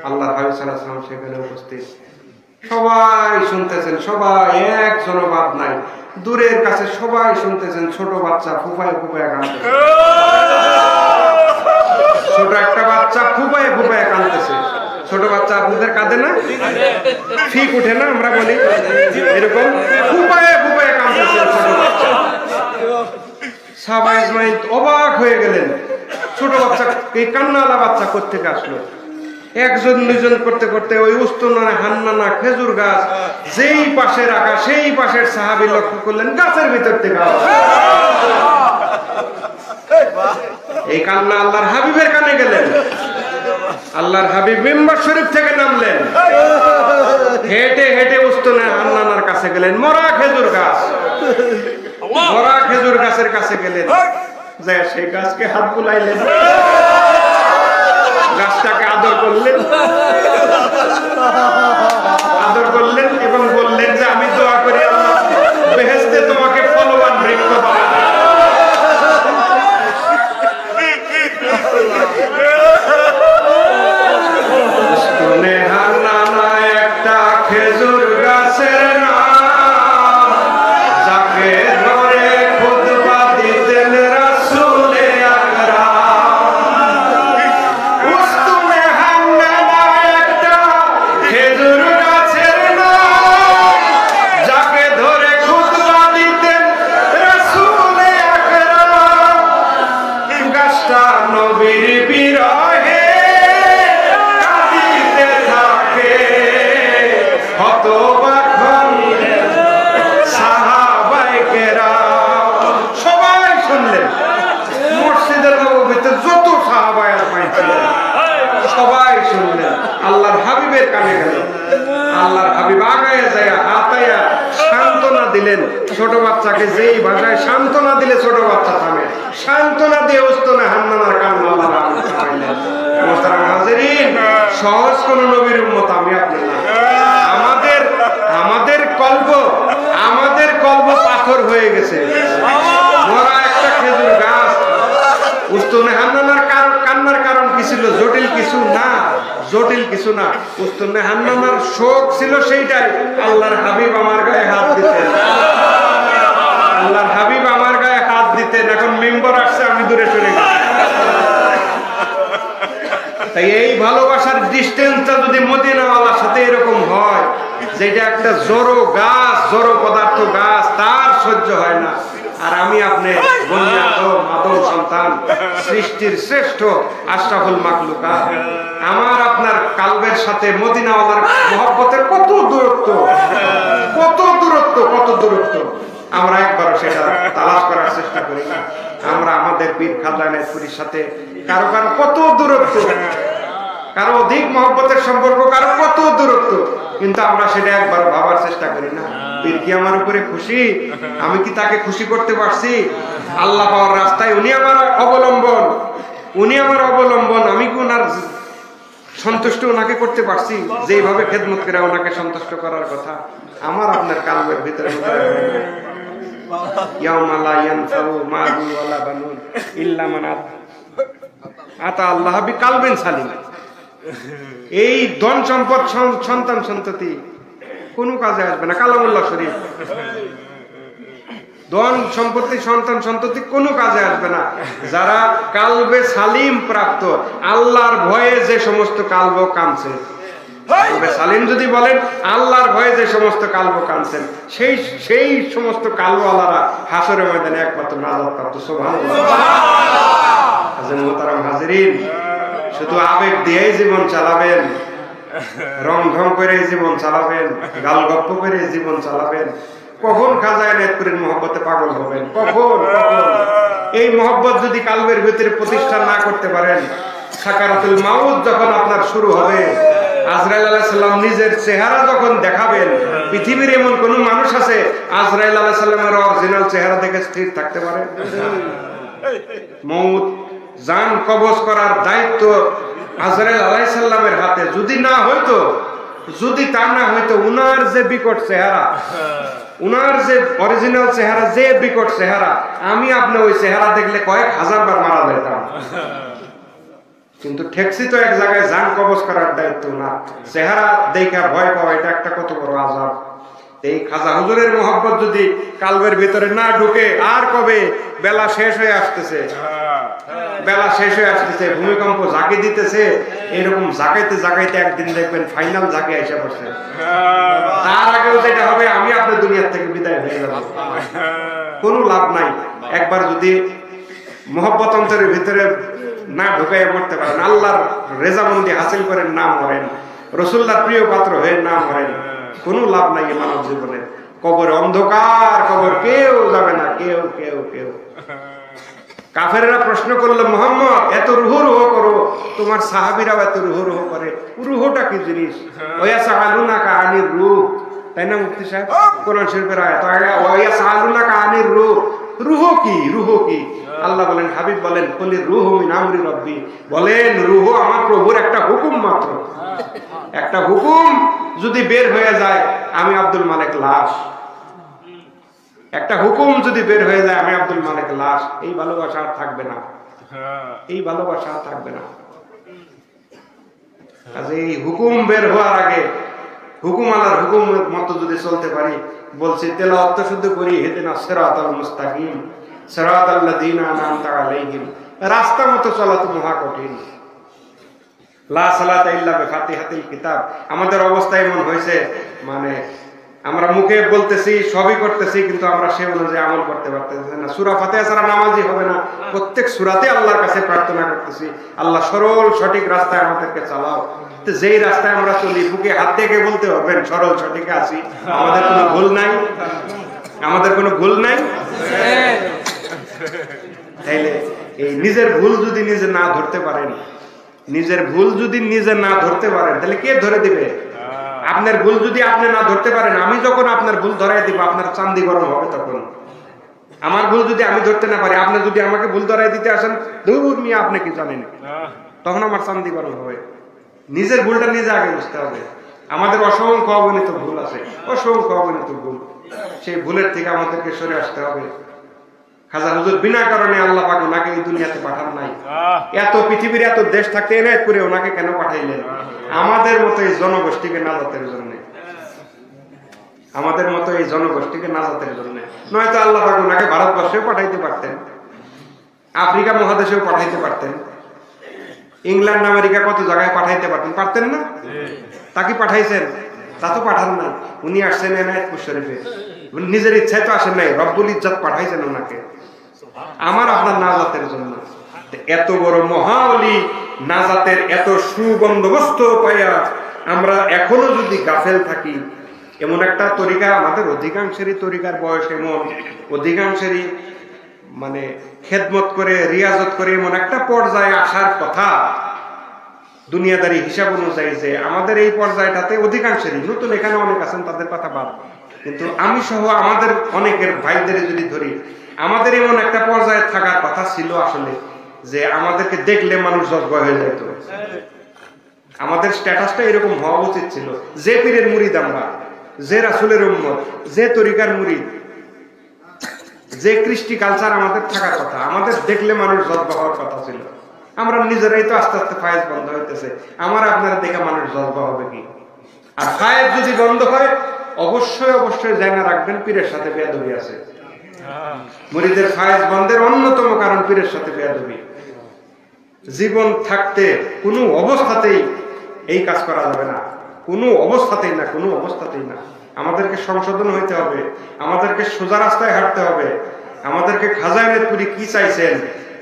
Speaker 1: আল্লাহর হাবিব সাল্লাল্লাহু আলাইহি ওয়াসাল্লাম সেখানে উপস্থিত, সবাই শুনতেছেন, সবাই একজনও বাদ নাই, দূরের কাছে সবাই শুনতেছেন। ছোট বাচ্চা ফুফায় ফুফায় কাঁদতেছে, ছোট একটা বাচ্চা ফুফায় ফুফায় কাঁদতেছে। ছোট বাচ্চা আপনাদের কাঁদে না, ফিক উঠে না, আমরা বলি এরকম, ফুফায় ফুফায় কাঁদতেছে ছোট বাচ্চা। সাহাবায়ে আজমাইন অবাক হয়ে গেলেন, ছোট বাচ্চা, এই কান্নাওয়ালা বাচ্চা কোত্থেকে আসলো? একজন দুইজন করতে করতে ওই উস্তুনে হান্নানা খেজুর গাছ যেই পাশে রাখা, সেই পাশের সাহাবী লক্ষ্য করলেন গাছের ভিতর থেকে এই কান্না আল্লাহর হাবিবের কানে গেলেন। আল্লাহর হাবিব মিম্বার শরীফ থেকে নামলেন, হেঁটে হেঁটে উস্তুনে হান্নানার কাছে গেলেন। মরা খেজুর গাছ, মরা খেজুর গাছের কাছে গেলেন, যে সেই গাছকে হাত বুলাইলেন, গাছটাকে আদর করলেন, আদর করলেন এবং বললেন যে আমি দোয়া করি আল্লাহ বেহেশতে তোমাকে ফলবান বৃক্ষ বানাবে। উস্তুনে হান্নানা একটা খেজুর গাছের নাম, যাকে ধরে খুতবা দিতেন রাসূলে আকরাম। উস্তুনে হান্নানা একটা খেজুর গাছের নাম, আল্লাহর হাবিব আগায় যায় হাতায়া সান্ত্বনা দিলেন ছোট বাচ্চাকে, যেই ভাষায় সান্ত্বনা দিলে ছোট বাচ্চা থামে, সান্ত্বনা দিয়ে উস্তনে হান্নানার কান্না আল্লাহ থামাইলেন। মোহতারাম হাজিরিন, সহজ কোন নবীর উম্মত আমি আপনি না। আমাদের কল্প পাথর হয়ে গেছে। মরা একটা খেজুর গাছ, উস্তনে হান্নানার কান্নার কারণ কি ছিল? জটিল কিছু না। উস্তনে হান্নানার শোক ছিল সেইটাই, আল্লাহর হাবিব আমার গায়ে হাত দিতেন। এখন মেম্বার আসছে, আমি দূরে সরে গেছি। তাই এই ভালোবাসার ডিস্টেন্সটা যদি মদিনাওয়ালার সাথে এরকম হয়, যেটা একটা জড়ো পদার্থ গাছ, তার সহ্য হয় না। আর আমি আপনি আদম সন্তান, সৃষ্টির শ্রেষ্ঠ আশরাফুল মাখলুকাত, আমার আপনার কালবের সাথে মদিনাওয়ালার মহব্বতের কত দূরত্ব, আমরা একবারও সেটা তালাশ করার চেষ্টা করি না। আমরা আমাদের পীর খাজা নাইতপুরীর সাথে কারো কত দূরত্ব, কারো অধিক মহব্বতের সম্পর্ক, কারো কত দূরত্ব, কিন্তু আমরা সেটা একবার ভাবার চেষ্টা করি না। পীর কি আমার উপরে খুশি? আমি কি তাকে খুশি করতে পারছি? আল্লাহ পাওয়ার রাস্তায় উনি আমার অবলম্বন, আমি কি ওনার সন্তুষ্ট ওনাকে করতে পারছি? যেভাবে খেদমত করে ওনাকে সন্তুষ্ট করার কথা আমার আপনার কালবের ভিতরে এই ধন সম্পদ সন্তান সন্ততি কোনো কাজে আসবে না। কালামুল্লাহ শরীফ, ধন সম্পত্তি সন্তান সন্ততি কোনো কাজে আসবে না। যারা কালবে সালিম প্রাপ্ত, আল্লাহর ভয়ে যে সমস্ত কালব কাঁদছে, সালিম যদি বলেন আল্লাহর ভয়ে যে সমস্ত কালব কাঁদছেন, সেই সমস্ত কালওয়ালারা হাসরের ময়দানে একমাত্র নাজাত প্রাপ্ত। সুবহানাল্লাহ। মুহতারাম হাজিরিন, শুধু আবেগ দিয়েই জীবন চালাবেন, রং ঢং করে জীবন চালাবেন, গাল গপ্প করে জীবন চালাবেন, কখন খাজা নাইতপুরীর মহব্বতে পাগল হবেন? কখন? এই মহব্বত যদি কালবের ভিতরে প্রতিষ্ঠা না করতে পারেন, সাকারাতুল মাউত যখন আপনার শুরু হবে, আজরাইল আলাইহিস সালাম নিজের চেহারা যখন দেখাবেন, পৃথিবীর এমন কোন মানুষ আছে আজরাইল আলাইহিস সালামের অরিজিনাল চেহারা দেখে স্থির থাকতে পারে? মউত জান কবজ করার দায়িত্ব আজরাইল আলাইহিস সালামের হাতে। যদি তা না হইতো, উনার যে বিকট চেহারা, উনার যে অরিজিনাল চেহারা, যে বিকট চেহারা, আমি আপনি ওই চেহারা দেখলে কয়েক হাজার বার মারা যেতাম। কিন্তু ঠেকছি তো এক জায়গায়, জান কবজ করার দায়িত্ব না। চেহারা দেখা ভয় পাওয়া, এটা একটা কত বড় আযাব। এই খাজা হুজুরের মহব্বত যদি কালবের ভিতরে না ঢুকে, আর কবে? বেলা শেষ হয়ে আসতেছে, ভূমিকম্প ঝাঁকি দিতেছে, এরকম জাগাইতে একদিন দেখবেন ফাইনাল ঝাঁকি এসে পড়ছে। তার আগেও যেটা হবে, আমি আপনার দুনিয়ার থেকে বিদায় হয়ে যাব, কোনো লাভ নাই। একবার যদি মহব্বত অন্তরের ভিতরে না ঢুকাইয়া মরতে পারেন, আল্লাহর রেজামন্দি হাসিল করেন না মরেন, রাসূলুল্লাহর প্রিয় পাত্র হয়ে না মরেন, কোনো লাভ নাই মানব জীবনে। কবরে অন্ধকার, কবর কেউ যাবে না, কেউ। কাফেররা প্রশ্ন করলো, মুহাম্মদ এত রুহ করো, তোমার সাহাবীরাও এত রুহ করে, রুহটা কি জিনিস? ওয়ায়াসালুনাকা আনির রূহ, তাই না মুফতি সাহেব? কোরআন শরীফের আয়াত, ওয়ায়াসালুনাকা আনির রূহ, রুহ কি? আল্লাহ বলেন, হাবিব বলেন, কুলির রূহু মিন আমরি রাব্বি, বলেন রুহ আমার প্রভুর একটা হুকুম মাত্র। একটা হুকুম যদি বের হয়ে যায়, আমি আব্দুল মালিক লাশ। একটা হুকুম যদি বের হয়ে যায়, আমি আব্দুল মালিক লাশ। এই ভালোবাসা আর থাকবে না। কাজে এই হুকুম বের হওয়ার আগে হুকুম আলার হুকুম মতো যদি চলতে পারি, বলছি তেলাওয়াত শুদ্ধ করি, ইহদিনাস সিরাতাল মুস্তাকিম সিরাতাল্লাযীনা আনআমতা আলাইহিম, রাস্তা মতো চলা তো মহা কঠিন। লা সালাতা ইল্লা বিফাতিহাতিল কিতাব। আমাদের অবস্থা এমন হয়েছে, মানে আমরা মুখে বলতেছি, সবই করতেছি, কিন্তু আমরা সে অনুযায়ী আমল করতে পারতেছি না। সূরা ফাতিহা ছাড়া নামাজই হবে না। প্রত্যেক সূরাতে আল্লাহর কাছে প্রার্থনা করতেছি, আল্লাহ সরল সঠিক রাস্তায় আমাদেরকে চালাও। তো যেই রাস্তায় আমরা চলি, বুকে হাত দিয়ে বলতে পারবেন সরল সঠিকে আছি, আমাদের কোনো ভুল নাই। তাইলে এই নিজের ভুল যদি নিজে না ধরতে পারেন, তাহলে কে ধরে দিবে? আপনার ভুল যদি আপনি না ধরতে পারেন, আমি যখন আপনার ভুল ধরাই দিব আপনার চান্দি গরম হবে। তখন আমার ভুল যদি আমি ধরতে না পারি, আপনি যদি আমাকে ভুল ধরাই দিতে আসেন, দূর মিয়া আপনি কি জানেন, তখন আমার চান্দি গরম হবে। নিজের ভুলটা নিজে আগে বুঝতে হবে। আমাদের অসংখ্য অগণিত ভুল আছে, অসংখ্য অগণিত ভুল। সেই ভুলের থেকে আমাদেরকে সরে আসতে হবে। খাজা হুজুর বিনা কারণে আল্লাহ পাক ওনাকে এই দুনিয়াতে পাঠান নাই। এত পৃথিবীর এত দেশ থাকতে এনায়েত করে ওনাকে কেন পাঠাইলেন? আমাদের মতো এই জনগোষ্ঠীকে নাজাতের জন্য, আমাদের মতো এই জনগোষ্ঠীকে নাজাতের জন্য। নয়তো আল্লাহ পাক ওনাকে ভারতবর্ষেও পাঠাইতে পারতেন, আফ্রিকা মহাদেশেও পাঠাইতে পারতেন, ইংল্যান্ড আমেরিকা কত জায়গায় পাঠাইতে পারতেন, পারতেন না? তাকে পাঠাইছেন? তা তো পাঠান না। উনি আসছেন এনায়েতপুর শরীফে, নিজের ইচ্ছায় তো আসেন নাই, রব্বুল ইজ্জত পাঠাইছেন ওনাকে আমার আপনার নাজাতের জন্য। এত বড় মহাওলি নাজাতের এত সুবন্দোবস্ত পাইয়া আমরা এখনো যদি গাফেল থাকি, এমন একটা তরিকা আমাদের অধিকাংশেরই তরিকার বয়স এমন, অধিকাংশেরই মানে খেদমত করে রিয়াজত করে এমন একটা পর্যায়ে আসার কথা দুনিয়াদারি হিসাব অনুযায়ী, যে আমাদের এই পর্যায়টাতে অধিকাংশেরই, নতুন এখানে অনেক আছেন তাদের কথা বাদ, কিন্তু আমি সহ আমাদের অনেকের ভাইদের যদি ধরি, আমাদের এমন একটা পর্যায়ে থাকার কথা ছিল আসলে, যে আমাদেরকে দেখলে মানুষ জজ্বা হয়ে যেত। আমাদের স্ট্যাটাসটা এরকম হওয়া উচিত ছিল, যে পীরের মুরিদ আমরা, যে রাসূলের উম্মত, যে তরিকার মুরিদ, যে কৃষ্টি কালচার আমাদের থাকার কথা, আমাদের দেখলে মানুষ জজ্বা হওয়ার কথা ছিল। আমরা নিজেরাই তো আস্তে আস্তে ফায়েজ বন্ধ হইতেছে, আমার আপনারা দেখে মানুষ জজ্বা হবে কি? আর ফায়েজ যদি বন্ধ হয়, অবশ্যই অবশ্যই জানা রাখবেন পীরের সাথে বেয়াদবি আছে। মুরিদের ফায়েজ বন্ধের অন্যতম কারণ পীরের সাথে বেয়াদবি। জীবন থাকতে কোনো অবস্থাতেই এই কাজ করা যাবে না, কোনো অবস্থাতেই না, কোনো অবস্থাতেই না। আমাদেরকে সংশোধন হইতে হবে, আমাদেরকে সোজা রাস্তায় হাঁটতে হবে, আমাদেরকে খাজা এনায়েতপুরী কি চাইছেন,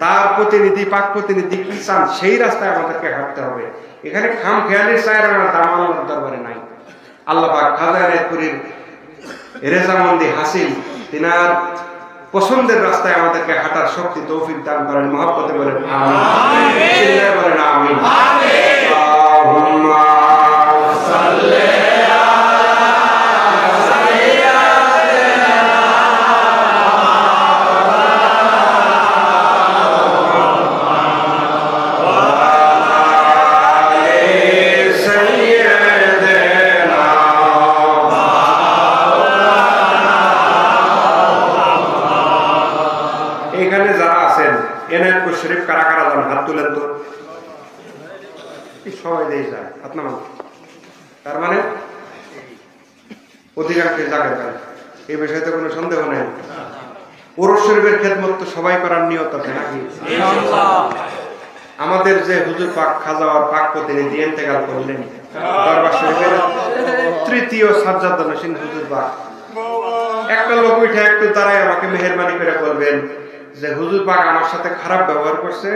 Speaker 1: তার প্রতিনিধি পাক প্রতিনিধি কি চান, সেই রাস্তায় আমাদেরকে হাঁটতে হবে। এখানে খাম খেয়ালির চায়ের দাম আল্লাহর দরবারে নাই। আল্লাহ পাক খাজা এনায়েতপুরীর রেজামন্দি হাসিল, তিনার পছন্দের রাস্তায় আমাদেরকে হাঁটার শক্তি তৌফিক দান করেন, মহব্বতে বলেন আমিন, চিল্লায় বলেন আমিন। আল্লাহুম্মা সাল্লি এনায়েতপুর শরীফ কারা কারা যান হাত তুলেন তো। সবাই দিয়ে যায় হাত নামান। তার মানে অধিকাংশ জায়গায় যায়, এই বিষয়ে তো কোনো সন্দেহ নেই। ওরস শরীফের খেদমত তো সবাই করার নিয়ত আছে নাকি? আমাদের যে হুজুর পাক খাজা আর পাক প্রতিনিধি ইন্তেকাল করলেন, দরবার শরীফের তৃতীয় সাজ্জাদ নশীন হুজুর পাক, একটা লোক উঠে একটু দাঁড়ায় আমাকে মেহেরবানি করে বলবেন যে হুজুর পাক আমার সাথে খারাপ ব্যবহার করছে,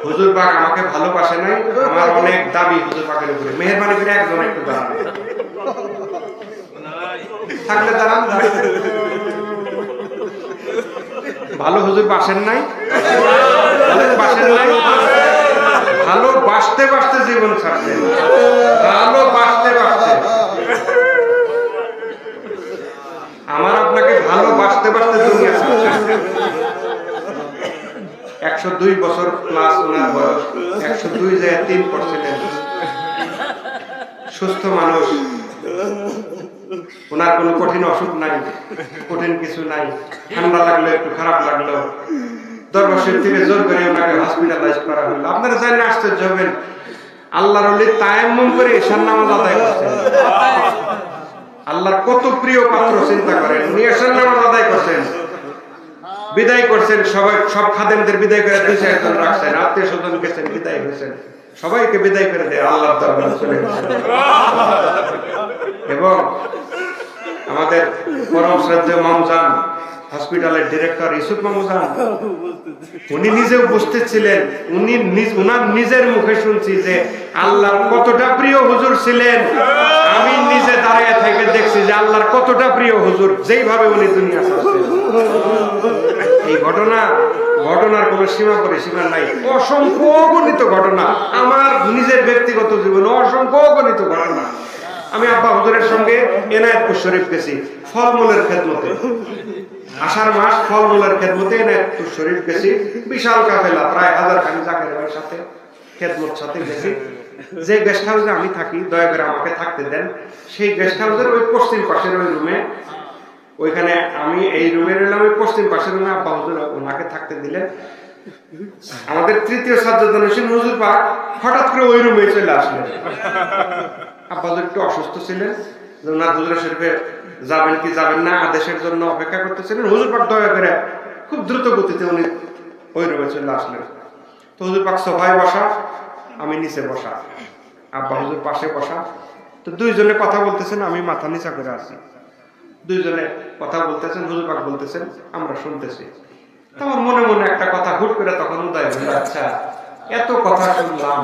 Speaker 1: হুজুর পাক আমাকে ভালোবাসে নাই, আমার অনেক দাবি হুজুর পাকের উপরে, মেহেরবানি করে একজন একটু দাঁড়ান। থাকলে দাঁড়ান। ভালো হুজুর বাসেন নাই, বাসেন নাই, ভালো বাসতে বাসতে জীবন ছাড়ছেন, ভালো বাসতে বাসতে। আমার আপনাকে ভালো বাসতে বাসতে দুনিয়া ছাড়ছেন। 102 বছর প্লাস ওনার বয়স, 102 যায় 3 করছিলেন, সুস্থ মানুষ, ওনার কোনো কঠিন অসুখ নাই, কঠিন কিছু নাই, ঠান্ডা লাগলো একটু খারাপ লাগলো, দরবার শরীফ থেকে জোর করে ওনাকে হসপিটালাইজ করা হলো। আপনারা জানেন আশ্চর্য হবেন, আল্লাহর ওলি তায়াম্মুম করে ঈশার নামাজ আদায় করছেন। আল্লাহর কত প্রিয় পাত্র চিন্তা করেন, উনি ঈশার নামাজ আদায় করছেন, বিদায় করছেন, সবাই সব খাদেমদের বিদায় করে 2-4 জন রাখছেন, আত্মীয় স্বজন গেছেন, বিদায় হয়েছেন, সবাইকে বিদায় করে দিয়ে আল্লাহর দরবারে চলে গেছেন। এবং আমাদের পরম শ্রদ্ধেয় মামজান হসপিটালের ডিরেক্টর ইউসুফ মামুজান, উনি নিজে উপস্থিত ছিলেন। উনার নিজের মুখে শুনছি যে আল্লাহর কতটা প্রিয় হুজুর ছিলেন। আমি নিজে দাঁড়িয়ে থেকে দেখছি যে আল্লাহর কতটা প্রিয় হুজুর, যেইভাবে উনি দুনিয়া ছাড়ছেন। এই ঘটনার কোন সীমা পরিসীমা নাই, অসংখ্য গণিত ঘটনা। আমার নিজের ব্যক্তিগত জীবনে অসংখ্য গণিত ঘটনা। আমি আব্বা হুজুরের সঙ্গে এনায়েতপুর শরীফ গেছি ফলমূলের খেদমতে, আষাঢ় মাস ফলমূলের খেদমতে এনায়েতপুর শরীফ গেছি। বিশাল কাফেলা, প্রায় 1000 খানি জাকের ভাইয়ের সাথে খেদমত সাথে গেছি। যে গেস্ট হাউসে আমি থাকি, দয়া করে আমাকে থাকতে দেন। সেই গেস্ট হাউসের ওই পশ্চিম পাশের ওই রুমে, ওইখানে আমি এই রুমে রইলাম, ওই পশ্চিম পাশের রুমে আব্বা হুজুর ওনাকে থাকতে দিলেন। আমাদের তৃতীয় সাজ্জাদুল হোসেন হুজুর পাক হঠাৎ করে ওই রুমে চলে আসলেন। আব্বা হুজুর একটু অসুস্থ ছিলেন, ওনার হুজুর শরীফে যাবেন কি যাবেন না আদেশের জন্য অপেক্ষা করতেছিলেন। হুজুর পাক দয়া করে খুব দ্রুত গতিতে উনি ওই রুমে চলে আসলেন। তো হুজুর পাক সোফায় বসা, আমি নিচে বসা, আব্বা হুজুর পাশে বসা। তো দুইজনে কথা বলতেছেন, আমি মাথা নিচা করে আছি। দুইজনে কথা বলতেছেন, হুজুর পাক বলতেছেন, আমরা শুনতেছি। তো আমার মনে মনে একটা কথা হুট করে তখন উদয় হল, আচ্ছা এত কথা শুনলাম,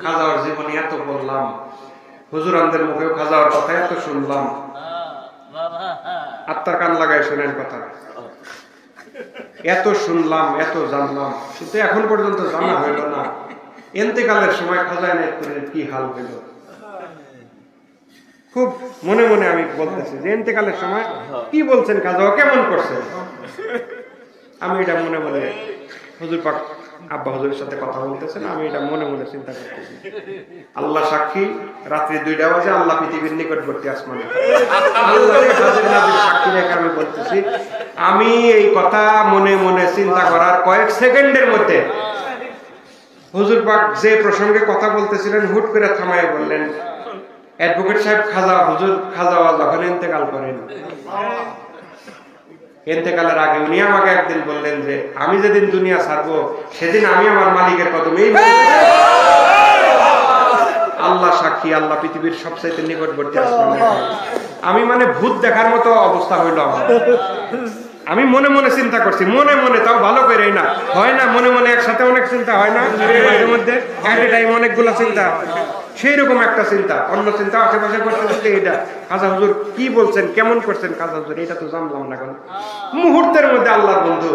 Speaker 1: খাজাওয়ার জীবনে এত বললাম, হুজুরানদের মুখেও খাজাওয়ার কথা এত শুনলাম, আত্মার কান লাগায় শোনেন কথা, এত শুনলাম এত জানলাম, কিন্তু এখন পর্যন্ত জানা হইল না এন্তেকালের সময় খাজা এনায়েতপুরের কি হাল হইল। খুব মনে মনে আমি বলতেছি যে এন্তেকালের সময় কি বলছেন খাজা, কেমন করছেন। আমি এটা মনে মনে, হুজুর পাক আব্বা হুজুরের সাথে কথা বলতেছেন, আমি এটা মনে মনে চিন্তা করতেছি। আল্লাহ সাক্ষী, রাত্রি 2টা বাজে, আল্লাহ পৃথিবীর নিকটবর্তী আসমানে, আল্লাহকে হাজির নাজির সাক্ষী রেখে আমি বলতেছি। আমি এই কথা মনে মনে চিন্তা করার কয়েক সেকেন্ডের মধ্যে হুজুর পাক যে প্রসঙ্গে কথা বলতেছিলেন হুট করে থামায় বললেন, অ্যাডভোকেট সাহেব খাজা যখন ইন্তেকাল করেন, ইন্তেকালের আগে উনি আমাকে একদিন বললেন যে আমি যেদিন দুনিয়া ছাড়বো সেদিন আমি আমার মালিকের কদমে, আল্লাহ সাক্ষী, আল্লাহ পৃথিবীর সবচাইতে নিকটবর্তী আসমানে। আমি মানে ভূত দেখার মতো অবস্থা হইল আমার। আমি মনে মনে চিন্তা করছি, মনে মনে, তাও ভালো করে না, হয় না মনে মনে একসাথে অনেক চিন্তা হয় না, মাঝে মধ্যে এট এ টাইম অনেকগুলো চিন্তা, সেই রকম একটা চিন্তা, অন্য চিন্তা আশেপাশে করতে করতে এটা খাজা হুজুর কি বলছেন, কেমন করছেন খাজা হুজুর, এটা তো জানলাম না। এখন মুহূর্তের মধ্যে আল্লাহর বন্ধু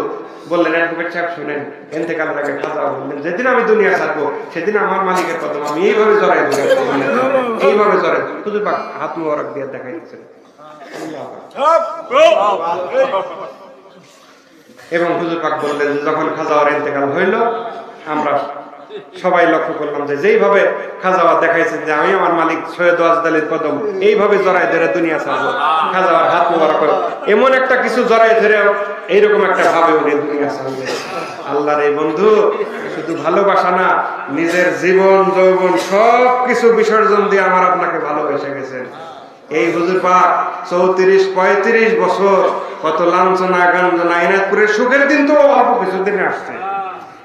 Speaker 1: বললেন, অ্যাডভোকেট সাহেব শুনেন, ইন্তেকালের আগে খাজা বললেন যেদিন আমি দুনিয়া ছাড়বো সেদিন আমার মালিকের কদম আমি এইভাবে জড়াই ধরে, এইভাবে জড়াই। হুজুর পাক হাত মোবারক দিয়ে দেখাই দিচ্ছেন। এবং হুজুর পাক বললেন যে যখন খাজাওয়ার ইন্তেকাল হইল, আমরা সবাই লক্ষ্য করলাম যে যেইভাবে খাজাওয়ার দেখাইছেন যে আমি আমার মালিক সৈয়দ ওয়াজদালির কদম এইভাবে জড়াই ধরে দুনিয়া ছাড়বো, খাজাওয়ার হাত মোবারক এমন একটা কিছু জড়াই ধরে এইরকম একটা ভাবে উনি দুনিয়া ছাড়বে। আল্লাহর এই বন্ধু শুধু ভালোবাসা না, নিজের জীবন যৌবন সব কিছু বিসর্জন দিয়ে আমার আপনাকে ভালোবেসে গেছেন। এই হুজুর পাক 34-35 বছর কত লাঞ্ছনা গাঞ্জনা, এনায়েতপুরের সুখের দিন তো অল্প কিছুদিনে আসছে।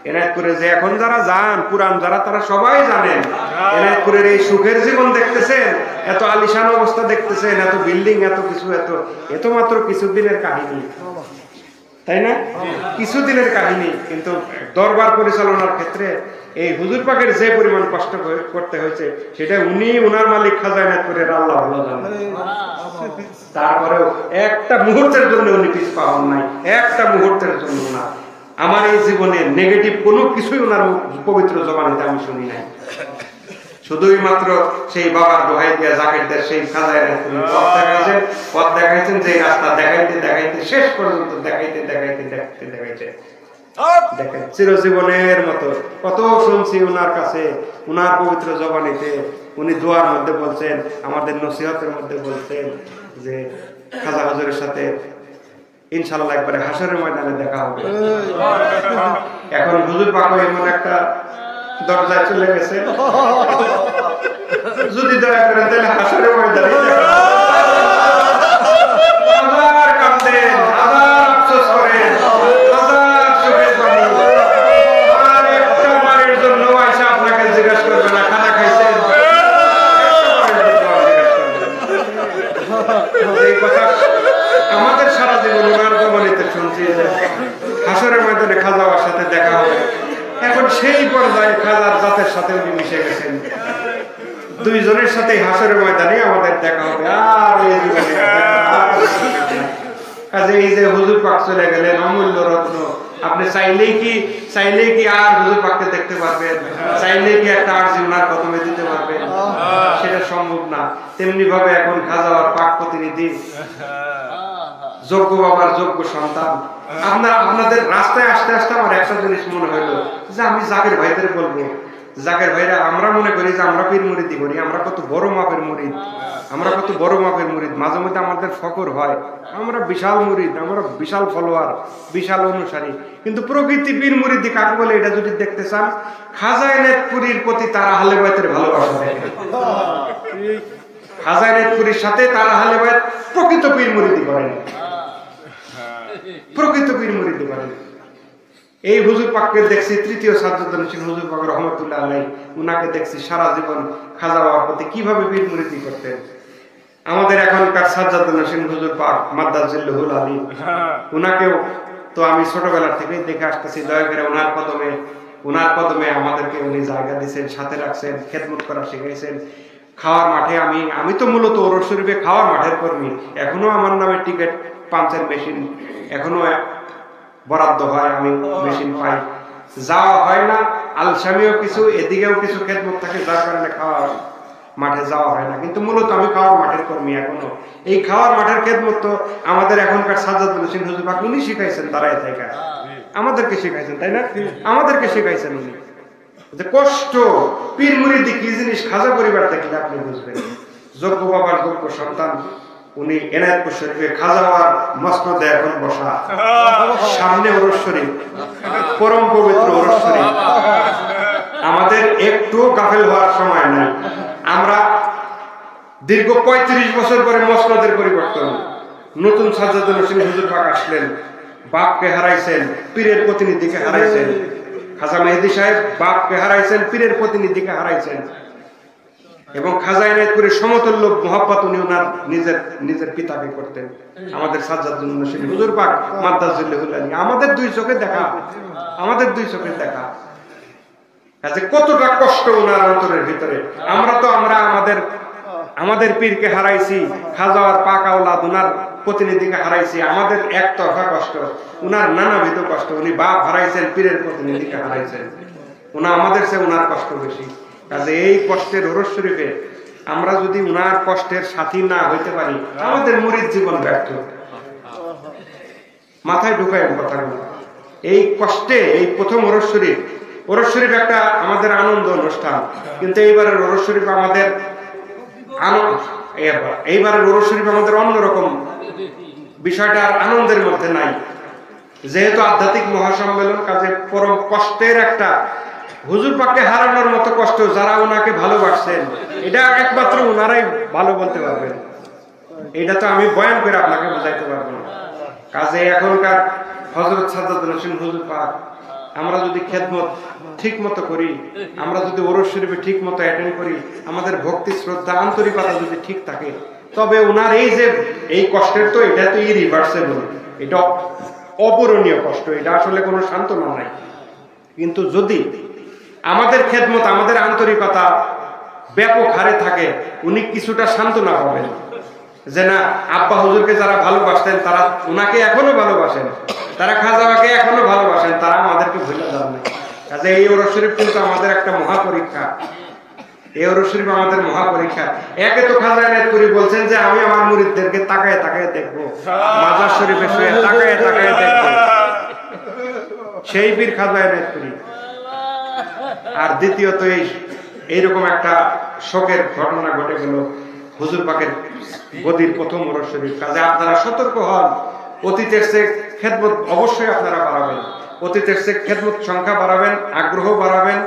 Speaker 1: এনায়েতপুরে যে এখন যারা যান, পুরান যারা, তারা সবাই জানেন এনায়েতপুরের এই সুখের জীবন দেখতেছেন, এত আলিশান অবস্থা দেখতেছেন, এত বিল্ডিং, এত কিছু, এত মাত্র কিছুদিনের কাহিনী, তাই না? কিছুদিনের কাহিনী, কিন্তু দরবার পরিচালনার ক্ষেত্রে এই হুজুর পাকের যে পরিমাণ কষ্ট করতে হয়েছে সেটা উনি, উনার মালিক খাজা এনায়েতপুরের আল্লাহ ভালো জানেন। তারপরেও একটা মুহূর্তের জন্য উনি পিছপা হন নাই, একটা মুহূর্তের জন্য না। আমার এই জীবনে নেগেটিভ কোনো কিছুই ওনার পবিত্র জবানিতে আমি শুনি নাই। শুধুই মাত্র সেই বাবার দোহাই দিয়া জাকিরদের সেই খাজা এনায়েতপুরের পথ দেখাইছেন, যে রাস্তা দেখাইতে দেখাইতে শেষ পর্যন্ত দেখাইতে দেখেন চিরজীবনের মতো কত শুনছি ওনার কাছে, ওনার পবিত্র জবানিতে উনি দোয়ার মধ্যে বলছেন, আমাদের নসিহতের মধ্যে বলছেন যে খাজা হুজুরের সাথে ইনশাআল্লাহ একবারে হাসরের ময়দানে দেখা হবে। এখন হুজুর পাক এমন একটা দরজায় চলে গেছে, যদি দয়া করেন তাহলে হাসরের ময়দানে আবার কাঁদেন, আবার আফসোস করেন, আবার চোখের পানি, আর একটা বারের জন্য আয়সা আপনাকে জিজ্ঞাসা করবে না খানা খাইছেন, এই কথা আমাদের সারা জীবন ওনার জবানিতে করে খাজাওয়ার সাথে দেখা হবে। এখন সেই পর্যায়ে খাজার জাতের সাথে উনি মিশে গেছেন। দুইজনের সাথে হাসরের ময়দানে আমাদের দেখা হবে। আর এই জীবনে কাজে এই যে হুজুর পাক চলে গেলেন অমূল্য রত্ন, আপনি চাইলেই কি আর হুজুর পাককে দেখতে পারবেন? চাইলেই কি একটা আর জিন্নার কদমে দিতে পারবেন? সেটা সম্ভব না। তেমনি ভাবে এখন খাজাওয়ার পাক প্রতিনিধি, যোগ্য বাবার যোগ্য সন্তান। আপনাদের রাস্তায় আসতে আসতে আমার একটা জিনিস মনে হলো যে আমি জাকের ভাইদের বলবো, জাকের ভাইরা আমরা মনে করি যে আমরা পীর মুরিদি করি, আমরা কত বড় মাপের মুরিদ, আমরা কত বড় মাপের মুরিদ। মাঝে মধ্যে আমাদের ফকর হয় আমরা বিশাল মুরিদ, আমরা বিশাল ফলোয়ার, বিশাল অনুসারী। কিন্তু প্রকৃতি পীর মুরিদি কাকে বলে এটা যদি দেখতে চান, খাজা এনায়েতপুরীর প্রতি তারা আহলে বাইতের ভালোবাসা দেখেন। খাজা এনায়েতপুরীর সাথে তারা আহলে বাইত প্রকৃত পীর মুরিদি করেন, প্রকৃত পীর মুরিদি করেন। এই হুজুর পাককে দেখছি তৃতীয় সাজ্জাদুল হোসেন হুজুর পাক রহমাতুল্লাহ আলাইহি, উনাকে দেখছি সারা জীবন খাজা বাবার প্রতি কিভাবে পীর মুরিদি করতেন। আমাদের এখনকার সাজ্জাদুল হোসেন হুজুর পাক মাদ্দাজিল্লাহুল আলী, উনাকেও তো আমি ছোটবেলা থেকেই দেখে আসতেছি। দয়া করে উনার কদমে আমাদেরকে উনি জায়গা দিয়েছেন, সাথে রাখছেন, খেদমত করা শিখাইছেন। খাওয়ার মাঠে আমি তো মূলত ওরস শরীফে খাওয়ার মাঠের কর্মী। এখনো আমার নামে টিকিট পাঞ্চের মেশিন এখনো বরাদ্দ হয়, আমি মেশিন পাই। যাওয়া হয় না, আলসামিও কিছু এদিকেও কিছু খেদমত থাকে, যার কারণে খাওয়ার মাঠে যাওয়া হয় না। কিন্তু মূলত আমি খাওয়ার মাঠের কর্মী এখনো। এই খাওয়ার মাঠের খেদমত তো আমাদের এখনকার সাজ্জাদুল হোসেন হুজুর পাক উনি শিখাইছেন, দাঁড়ায় থেকে আমাদেরকে শিখাইছেন, তাই না? আমাদেরকে শিখাইছেন উনি যে কষ্ট পীর মুরিদি কি জিনিস। খাজা পরিবার দেখলে আপনি বুঝবেন। যোগ্য বাবার যোগ্য সন্তান উনি এনায়েতপুর শরীফে খাজাওয়ার মসনদে এখন বসা, সামনে ওরস শরীফ, পরম পবিত্র ওরস শরীফ। আমাদের একটু গাফেল হওয়ার সময় নাই। আমরা দীর্ঘ 35 বছর পরে মসনদের পরিবর্তন, নতুন সাজ্জাদুল হোসেন হুজুর পাক আসলেন, বাপকে হারাইছেন, পীরের প্রতিনিধিকে হারাইছেন। খাজা মেহেদী সাহেব বাপকে হারাইছেন, পীরের প্রতিনিধিকে হারাইছেন। এবং খাজা এনায়েতপুরের সমতুল্য মহব্বত উনি ওনার নিজের পিতাকে করতেন, আমাদের সাজ্জাদুল হোসেন হুজুর পাক মাদ্দাজিল্লাহুল আলী। আমাদের দুই চোখে দেখা যে কতটা কষ্ট ওনার অন্তরের ভিতরে। আমরা আমাদের পীরকে হারাইছি, খাজাওয়ার পাক আওলাদ ওনার প্রতিনিধিকে হারাইছি। আমাদের একতরফা কষ্ট, উনার নানাবিধ কষ্ট। উনি বাপ হারাইছেন, পীরের প্রতিনিধিকে হারাইছেন। আমাদের চেয়ে উনার কষ্ট বেশি। কাজে এই কষ্টের ওরস শরীফে আমরা যদি উনার কষ্টের সাথী না হইতে পারি, আমাদের মুরিদ জীবন ব্যর্থ। মাথায় ঢুকায় কথাগুলো। এই কষ্টে এই প্রথম ওরস শরীফ একটা আমাদের আনন্দ অনুষ্ঠান। কিন্তু এইবারের ওরস শরীফ আমাদের অন্যরকম। বিষয়টা আর আনন্দের মধ্যে নাই, যেহেতু আধ্যাত্মিক মহাসম্মেলন। কাজে পরম কষ্টের একটা হুজুর পাককে হারানোর মতো কষ্ট যারা ওনাকে ভালোবাসছেন, এটা একমাত্র ওনারাই ভালো বলতে পারবেন। এটা তো আমি বয়ান করে আপনাকে বোঝাইতে পারবো না। কাজে এখনকার হযরত সাজ্জাদুল হোসেন হুজুর পাক আমরা যদি খেদমত ঠিক মতো করি, আমরা যদি ওরস শরীফে ঠিক মতো অ্যাটেন্ড করি, আমাদের ভক্তি শ্রদ্ধা আন্তরিকতা যদি ঠিক থাকে, তবে ওনার এই কষ্টের তো এটা তো ইরিভার্সেবল, এটা অপূরণীয় কষ্ট, এটা আসলে কোনো সান্ত্বনা নাই। কিন্তু যদি আমাদের খেদমত আমাদের আন্তরিকতা ব্যাপক হারে থাকে, উনি কিছুটা সান্ত্বনা পাবেন যে না, আব্বা হুজুরকে যারা ভালোবাসতেন তারা উনাকে এখনো ভালোবাসেন, তারা খাজাকে এখনো ভালোবাসেন, তারা আমাদেরকে ভুলে যান না। কাজে এই ওরস শরীফ কিন্তু আমাদের একটা মহাপরীক্ষা। এই ওরস শরীফ আমাদের মহাপরীক্ষা। একে তো খাজা এনায়েতপুরী বলছেন যে আমি আমার মুরিদদেরকে তাকায় তাকায় দেখবো, মাজার শরীফে শুয়ে তাকায় তাকায় দেখবো, সেই পীর খাজা এনায়েতপুরী। আর দ্বিতীয়ত এইরকম একটা শোকের ঘটনা ঘটে গেল হুজুর পাকের গদির প্রথম ওরস শরীফ। কাজে আপনারা সতর্ক হন। অতীতের চেয়ে খেদমত অবশ্যই আপনারা বাড়াবেন, অতীতের চেয়ে খেদমত সংখ্যা বাড়াবেন, আগ্রহ বাড়াবেন,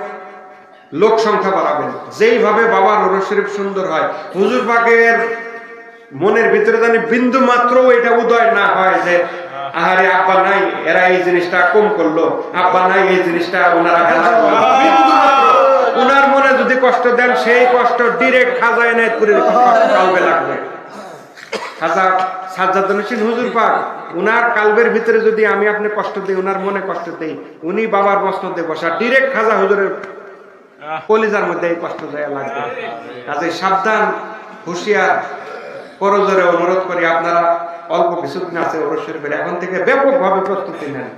Speaker 1: লোক সংখ্যা বাড়াবেন। যেইভাবে বাবার ওরস শরীফ সুন্দর হয়, হুজুর পাকের মনের ভিতরে জানি বিন্দু মাত্র এটা উদয় না হয় যে আহারে আব্বা নাই, এরা এই জিনিসটা কম করলো, আব্বা নাই এই জিনিসটা ওনারা হেলা করলো। উনার মনে যদি কষ্ট দেন, সেই কষ্ট ডিরেক্ট খাজা এনায়েতপুরীর কালবে লাগবে। খাজা সাজ্জাদুল হোসেন হুজুর পাক উনার কালবের ভিতরে যদি আমি আপনি কষ্ট দিই, উনার মনে কষ্ট দেই, উনি বাবার মসনদে বসা ডিরেক্ট খাজা হুজুরের কলিজার মধ্যে এই কষ্ট দেয়া লাগবে। কাজে সাবধান, হুঁশিয়ার, করজোরে অনুরোধ করি আপনারা অল্প কিছুদিন আছে ওরস শরীফের, এখন থেকে ব্যাপকভাবে প্রস্তুতি নেন,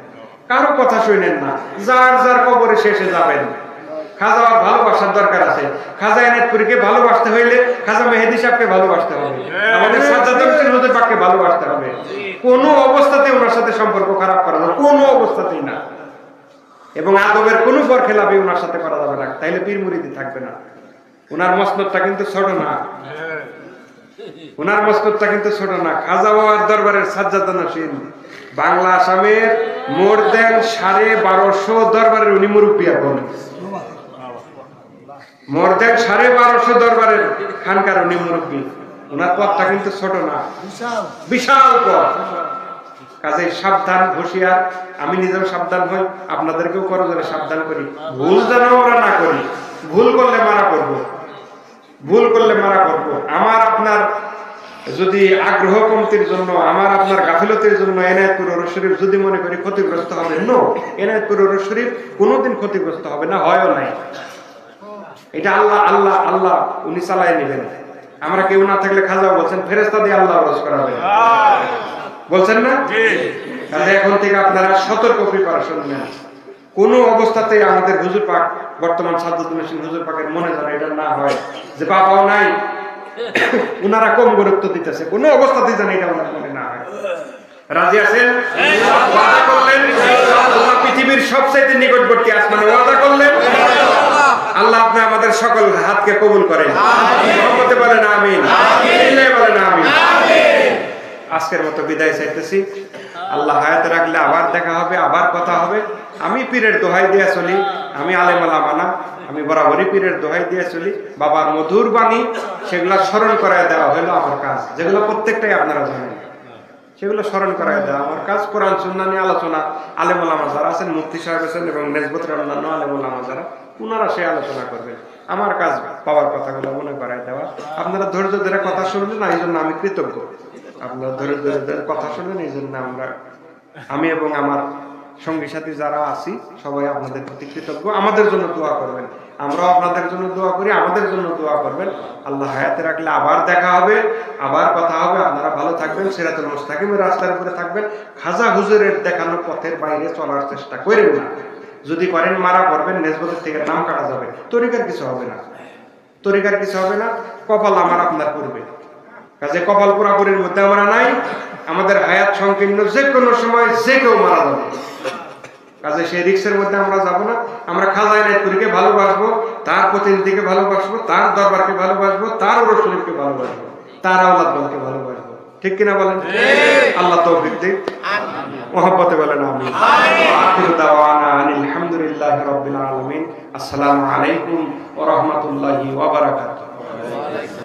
Speaker 1: কারো কথা শুনেন না, যার যার কবরে শেষে যাবেন। খাজার ভালোবাসার দরকার আছে। খাজা এনায়েতপুরীকে ভালোবাসতে হইলে খাজা মেহেদী সাহেবকে ভালোবাসতে হবে, আমাদের সাজ্জাদুল হোসেন হুজুর পাককে ভালোবাসতে হবে। কোনো অবস্থাতে ওনার সাথে সম্পর্ক খারাপ করা যাবে, কোনো অবস্থাতেই না। এবং আদবের কোনো বরখেলাপি ওনার সাথে করা যাবে না, তাইলে পীর মুরিদি থাকবে না। ওনার মসনদটা কিন্তু ছোট না, ওনার মসনদটা কিন্তু ছোট না। খাজা বাবার দরবারের সাজ্জাদুল হোসেন বাংলা আসামের মোর দেন 1250 দরবারের উনি মুরব্বী, এখন মোর দেন 1250 দরবারের খানকার উনি মুরব্বী। ওনার পথটা কিন্তু ছোট না, বিশাল পথ। কাজে সাবধান, হুঁশিয়ার। আমি নিজেও সাবধান হই, আপনাদেরকেও করজোরে সাবধান করি, ভুল যেন আমরা না করি। ভুল করলে মারা পড়বো, ভুল করলে মারা পড়বো। আমার আপনার যদি আগ্রহ কমতির জন্য, আমার আপনার গাফিলতির জন্য এনায়েতপুর ওরস শরীফ যদি মনে করি ক্ষতিগ্রস্ত হবে, নো, এনায়েতপুর ওরস শরীফ কোনোদিন ক্ষতিগ্রস্ত হবে না, হয়ও নাই। এটা আল্লাহ আল্লাহ আল্লাহ উনি চালাই নেবেন। আমরা কেউ না থাকলে খাজা বলছেন ফেরেশতা দিয়ে আল্লাহ ওরস করাবে, বলছেন না? তাহলে এখন থেকে আপনারা সতর্ক প্রিপারেশন নেন। কোন অবস্থাতেই আমাদের হুজুর পাক, বর্তমান সাজ্জাদুল হোসেন হুজুর পাকের মনে যেন এটা না হয় যে বাবাও নাই, উনারা কম গুরুত্ব দিতেছে, কোন অবস্থাতেই যেন এটা ওনার মনে না হয়। রাজি আছেন? ওয়াদা করলেন আল্লাহ পৃথিবীর সবচাইতে নিকটবর্তী আসমানে ওয়াদা করলেন। আল্লাহ আপনি আমাদের সকল হাতকে কবুল করেন, মহব্বতে বলেন আমিন, বলেন আমিন। আজকের মতো বিদায় চাইতেছি। আল্লাহ হায়াতে রাখলে আবার দেখা হবে, আবার কথা হবে। আমি পীরের দোহাই দিয়ে চলি, আমি আলেম ওলামা না, আমি বরাবরই পীরের দোহাই দিয়ে চলি। বাবার মধুর বাণী সেগুলা স্মরণ করায় দেওয়া হলো আমার কাজ, যেগুলো প্রত্যেকটাই আপনারা জানেন, সেগুলো স্মরণ করায় দেওয়া আমার কাজ। কোরআন সুন্নাহ নিয়ে আলোচনা আলেম ওলামা যারা আছেন, মুফতি সাহেব আছেন এবং নেসবতের অন্যান্য আলেম ওলামা যারা, ওনারা সেই আলোচনা করবেন। আমার কাজ বাবার কথাগুলো মনে করায় দেওয়া। আপনারা ধৈর্য ধরে কথা শুনলেন, এই জন্য আমি কৃতজ্ঞ। আপনারা ধৈর্য ধরে কথা শুনলেন, এই জন্য আমি এবং আমার সঙ্গী সাথী যারা আছি সবাই আপনাদের প্রতি কৃতজ্ঞ। আমাদের জন্য দোয়া করবেন, আমরাও আপনাদের জন্য দোয়া করি, আমাদের জন্য দোয়া করবেন। আল্লাহ হায়াতে রাখলে আবার দেখা হবে, আবার কথা হবে। আপনারা ভালো থাকবেন, সিরাতুল মুস্তাকিমের রাস্তার উপরে থাকবেন। খাজা হুজুরের দেখানো পথের বাইরে চলার চেষ্টা করেন না। যদি করেন মারা পড়বেন, নেসবতের থেকে নাম কাটা যাবে। তরিকার কিছু হবে না, তরিকার কিছু হবে না। কপাল আমার আপনার পূর্বে, কাজে কপাল পুরাপুরির মধ্যে আমরা নাই। আমাদের হায়াত সংকীর্ণ, যে কোনো সময় যে কেউ মারা যাবে। কাজে সেই রিক্সের মধ্যে আমরা যাব না। আমরা খাজা এনায়েতপুরীকে ভালোবাসবো, তার প্রতিনিধিকে ভালোবাসবো, তার দরবারকে ভালোবাসবো, তার ওরস শরীফকে ভালোবাসবো, তার আওলাদকে ভালোবাসবো। ঠিক কিনা বলেন? আল্লাহ তৌফিক দিক, মহব্বতে বলেন আমিন। আখিরু দাওয়ানা আলহামদুলিল্লাহি রাব্বিল আলামিন। আসসালামু আলাইকুম ওয়া রাহমাতুল্লাহি ওয়া বারাকাতুহু।